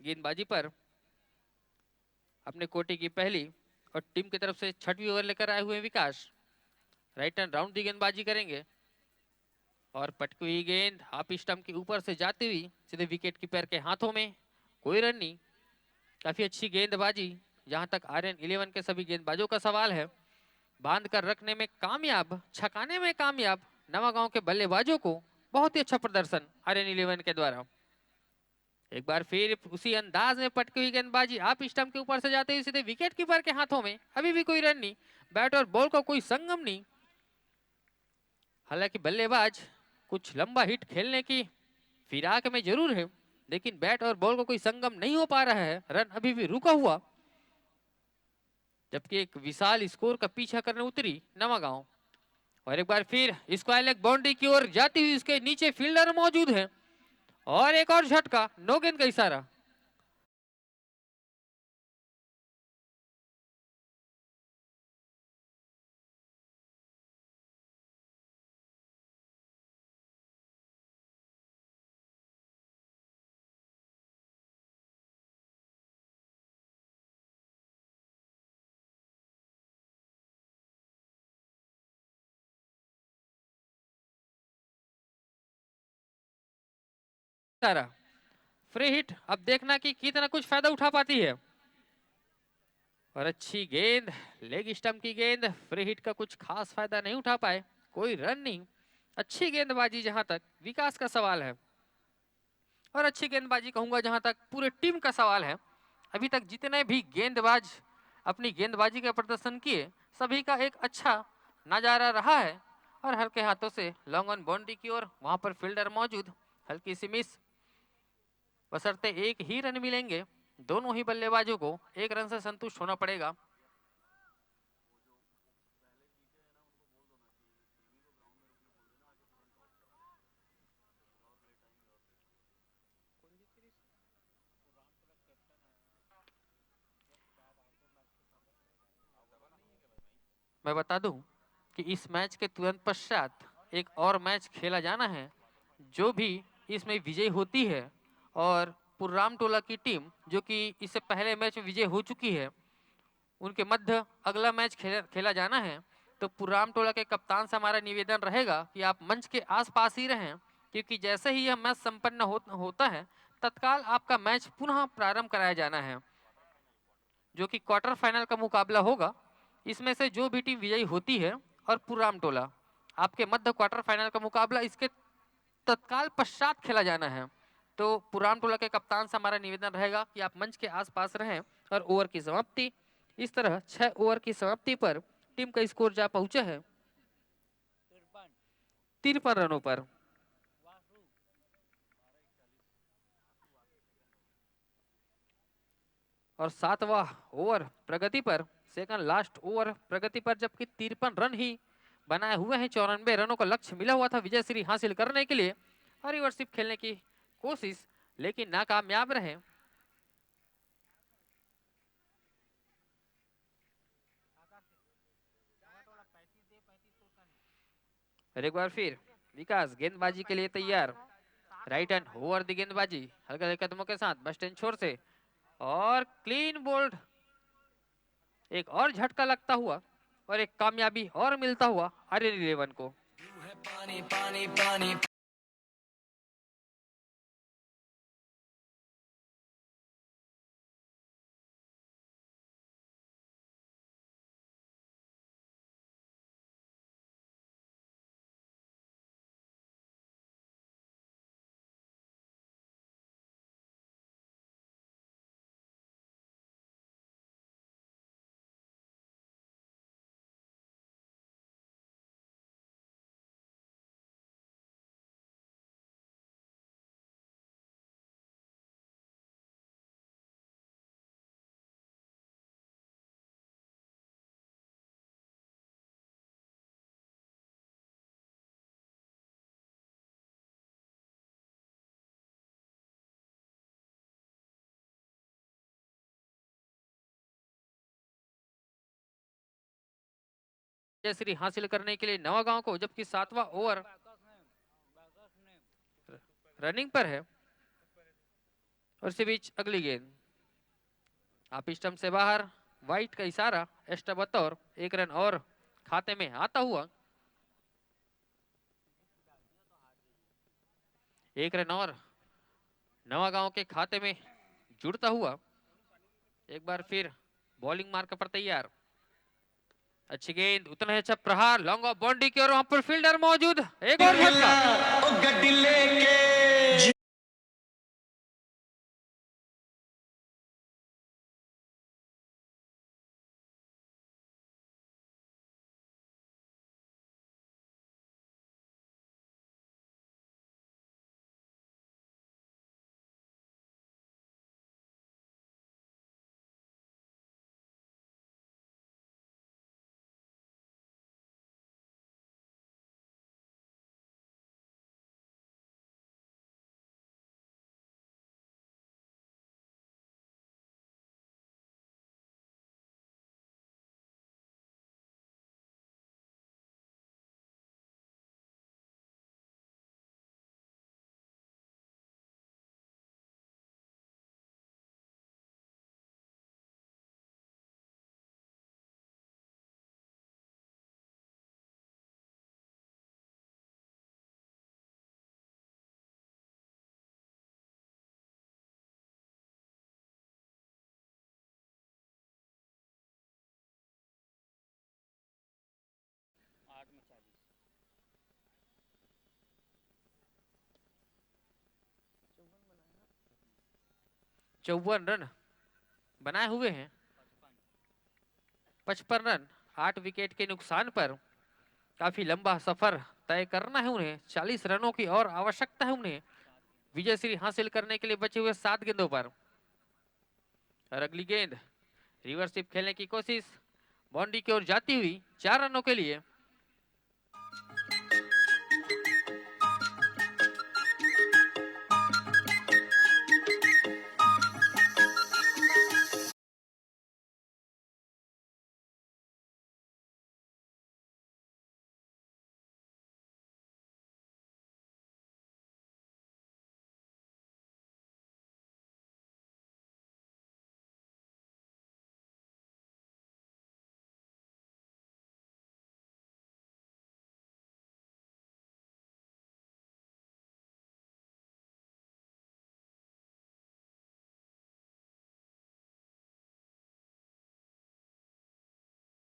गेंदबाजी पर, अपने कोटे की पहली और टीम की तरफ से 6वीं ओवर लेकर आए हुए हैं विकास। राइट एंड राउंड दी गेंदबाजी करेंगे और पटकी हुई गेंद हाफ स्टंप के ऊपर से जाती हुई सीधे विकेट कीपर के हाथों में, कोई रन नहीं। काफी अच्छी गेंदबाजी। जहां तक आर्यन 11 के सभी गेंदबाजों का सवाल है, बांध कर रखने में कामयाब, छकाने में कामयाब नवागांव के बल्लेबाजों को। बहुत ही अच्छा प्रदर्शन आर्यन 11 के द्वारा। एक बार फिर उसी अंदाज में पटकी हुई गेंदबाजी आप स्टंप के ऊपर से जाते हुए सीधे विकेट कीपर के हाथों में, अभी भी कोई रन नहीं, बैट और बॉल का कोई संगम नहीं। हालांकि बल्लेबाज कुछ लंबा हिट खेलने की फिराक में जरूर है, लेकिन बैट और बॉल को कोई संगम नहीं हो पा रहा है, रन अभी भी रुका हुआ। जबकि एक विशाल स्कोर का पीछा करने उतरी नवागांव। और एक बार फिर स्क्वायर लेग बाउंड्री की ओर जाती हुई उसके नीचे फील्डर मौजूद है और एक और झटका, नो गेंद का इशारा। फ्री हिट, अब देखना कि कितना कुछ फायदा उठा पाती है। और अच्छी गेंद, लेग स्टंप की गेंद, फ्री हिट का कुछ खास फायदा नहीं उठा पाए, कोई रन नहीं। अच्छी गेंदबाजी जहां तक विकास का सवाल है, और अच्छी गेंदबाजी कहूंगा जहां तक पूरे टीम का सवाल है। अभी तक जितने भी गेंदबाज अपनी गेंदबाजी का प्रदर्शन किए, सभी का एक अच्छा नजारा रहा है। और हल्के हाथों से लॉन्ग ऑन बाउंड्री की ओर, वहां पर फील्डर मौजूद, हल्की सी मिस, बशर्ते एक ही रन मिलेंगे। दोनों ही बल्लेबाजों को एक रन से संतुष्ट होना पड़ेगा। मैं बता दूं कि इस मैच के तुरंत पश्चात एक और मैच खेला जाना है। जो भी इसमें विजयी होती है और पुर्राम टोला की टीम जो कि इससे पहले मैच में विजय हो चुकी है, उनके मध्य अगला मैच खेला जाना है। तो पुर्राम टोला के कप्तान से हमारा निवेदन रहेगा कि आप मंच के आसपास ही रहें, क्योंकि जैसे ही यह मैच संपन्न होता है, तत्काल आपका मैच पुनः प्रारंभ कराया जाना है, जो कि क्वार्टर फाइनल का मुकाबला होगा। इसमें से जो भी टीम विजयी होती है और पुर्राम टोला, आपके मध्य क्वार्टर फाइनल का मुकाबला इसके तत्काल पश्चात खेला जाना है। तो पुरान टोला के कप्तान से हमारा निवेदन रहेगा कि आप मंच के आसपास रहें और ओवर की समाप्ति इस तरह 6 ओवर की समाप्ति पर टीम का स्कोर जा पहुंचा है 53 रनों पर। और 7वां ओवर प्रगति पर, सेकंड लास्ट ओवर प्रगति पर, जबकि 53 रन ही बनाए हुए हैं। 94 रनों का लक्ष्य मिला हुआ था विजय श्री हासिल करने के लिए और रिवर्सिप खेलने की कोशिश लेकिन नाकामयाब रहे। और एक बार फिर विकास गेंदबाजी के लिए तैयार, राइट हैंड ओवर दी गेंदबाजी हल्के हल्के कदमों के साथ बस्टन छोर से और क्लीन बोल्ड। एक और झटका लगता हुआ और एक कामयाबी और मिलता हुआ आर्यन 11 को। श्री हासिल करने के लिए नवागांव को, जबकि 7वां ओवर रनिंग पर है। और इसी बीच अगली गेंद आप स्टंप से बाहर, वाइट का इशारा एक्स्ट्रा बतौर 1 रन और खाते में आता हुआ। 1 रन और नवागांव के खाते में जुड़ता हुआ। एक बार फिर बॉलिंग मार्क पर तैयार, अच्छी गेंद, उतना अच्छा प्रहार, लॉन्ग ऑफ बाउंड्री की और वहां पर फील्डर मौजूद, एक और झटका। चौवन रन बनाए हुए हैं। 55 रन 8 विकेट के नुकसान पर काफी लंबा सफर तय करना है उन्हें। 40 रनों की और आवश्यकता है उन्हें विजय श्री हासिल करने के लिए बचे हुए 7 गेंदों पर। और अगली गेंद रिवर्सिप खेलने की कोशिश, बाउंड्री की ओर जाती हुई 4 रनों के लिए।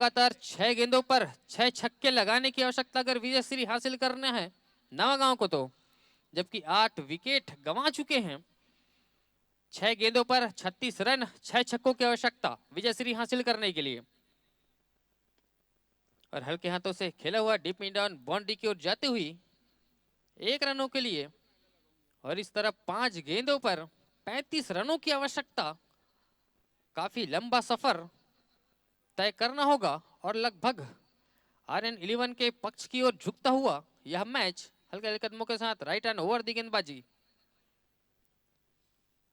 लगातार 6 गेंदों पर 6 छक्के लगाने की आवश्यकता अगर विजय श्री हासिल करना है नवागांव को, तो जबकि 8 विकेट गंवा चुके हैं। 6 गेंदों पर 36 रन, 6 छक्कों की आवश्यकता विजय श्री हासिल करने के लिए। और हल्के हाथों से खेला हुआ डीप मिड ऑन बाउंड्री की ओर जाते हुई 1 रनों के लिए। और इस तरफ 5 गेंदों पर 35 रनों की आवश्यकता। काफी लंबा सफर तय करना होगा और लगभग RN11 के पक्ष की ओर झुकता हुआ यह मैच हल्के हल्के कदमों के साथ राइट हैंड ओवर दी गेंदबाजी।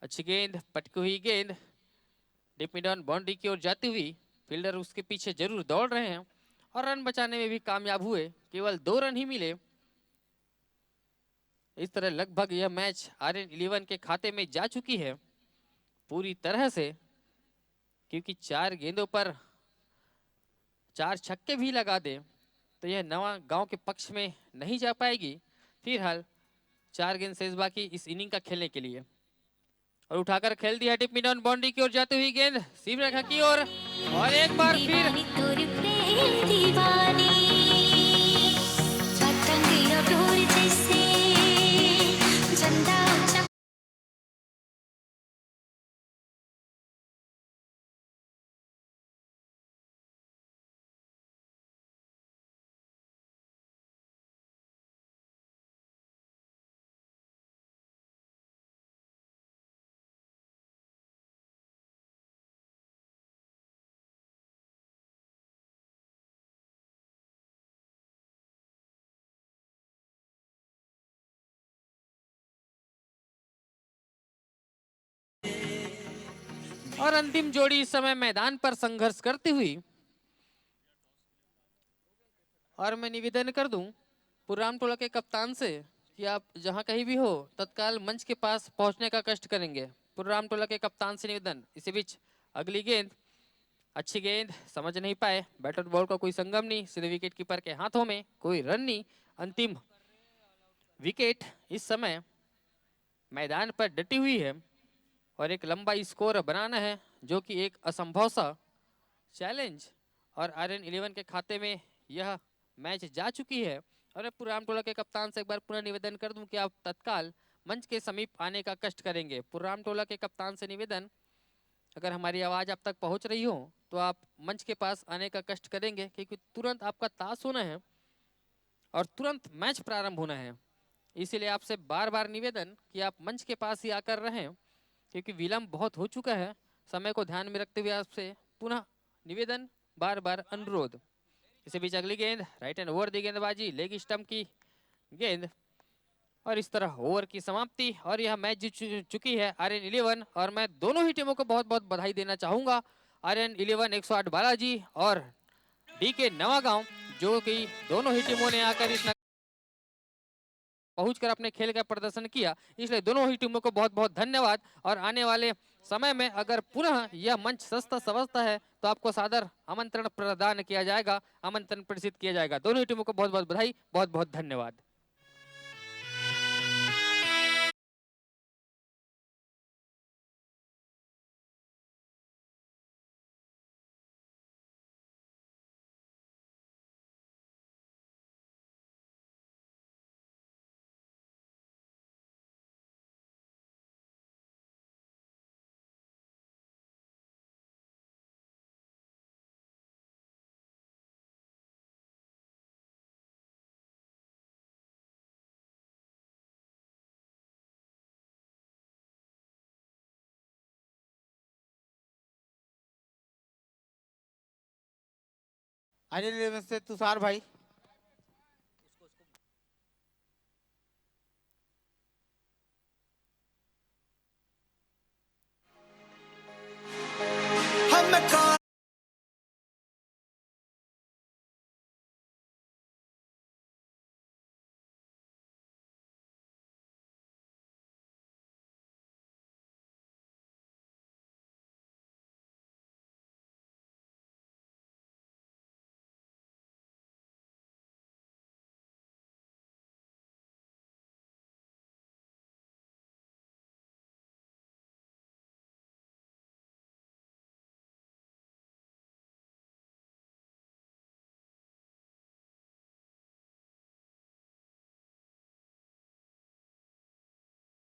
अच्छी गेंद, पटकी हुई गेंद डीप मिड ऑन बाउंड्री की ओर जाती हुई। फील्डर उसके पीछे जरूर दौड़ रहे हैं और रन बचाने में भी कामयाब हुए, केवल 2 रन ही मिले। इस तरह लगभग यह मैच RN11 के खाते में जा चुकी है पूरी तरह से, क्योंकि 4 गेंदों पर 4 छक्के भी लगा दे तो यह नवा गांव के पक्ष में नहीं जा पाएगी। फिलहाल 4 गेंद शेष बाकी इस इनिंग का खेलने के लिए। और उठाकर खेल दिया डिप मिड ऑन बाउंड्री की ओर जाती हुई गेंद सीम रेखा की ओर और एक बार फिर और अंतिम जोड़ी इस समय मैदान पर संघर्ष करती हुई। और मैं निवेदन कर दूं पुराम टोला के कप्तान से कि आप जहां कहीं भी हो तत्काल मंच के पास पहुंचने का कष्ट करेंगे। पुराम टोला के कप्तान से निवेदन। इसी बीच अगली गेंद, अच्छी गेंद, समझ नहीं पाए, बैटर बॉल का कोई संगम नहीं, सीधे विकेट कीपर के हाथों में, कोई रन नहीं। अंतिम विकेट इस समय मैदान पर डटी हुई है और एक लंबा स्कोर बनाना है जो कि एक असंभव सा चैलेंज। और RN11 के खाते में यह मैच जा चुकी है। और मैं पुराम टोला के कप्तान से एक बार पुनः निवेदन कर दूं कि आप तत्काल मंच के समीप आने का कष्ट करेंगे। पुराम टोला के कप्तान से निवेदन, अगर हमारी आवाज आप तक पहुंच रही हो तो आप मंच के पास आने का कष्ट करेंगे, क्योंकि तुरंत आपका ताश होना है और तुरंत मैच प्रारंभ होना है। इसीलिए आपसे बार बार निवेदन कि आप मंच के पास ही आकर रहें, क्योंकि विलंब बहुत हो चुका है। समय को ध्यान में रखते हुए आपसे पुनः निवेदन, बार बार अनुरोध। इसी बीच अगली गेंद राइट हैंड ओवर दी गेंदबाजी, लेग स्टंप की गेंद। और इस तरह ओवर की समाप्ति और यह मैच जीत चुकी है RN11। और मैं दोनों ही टीमों को बहुत बहुत बधाई देना चाहूंगा। RN11 108 बालाजी और DK नवागांव, जो कि दोनों ही टीमों ने आकर इस पहुंचकर अपने खेल का प्रदर्शन किया, इसलिए दोनों ही टीमों को बहुत बहुत धन्यवाद। और आने वाले समय में अगर पुनः यह मंच सस्ता समझता है तो आपको सादर आमंत्रण प्रदान किया जाएगा, आमंत्रण प्रेषित किया जाएगा। दोनों ही टीमों को बहुत बहुत बधाई, बहुत बहुत धन्यवाद। RN11 से तुषार भाई। हम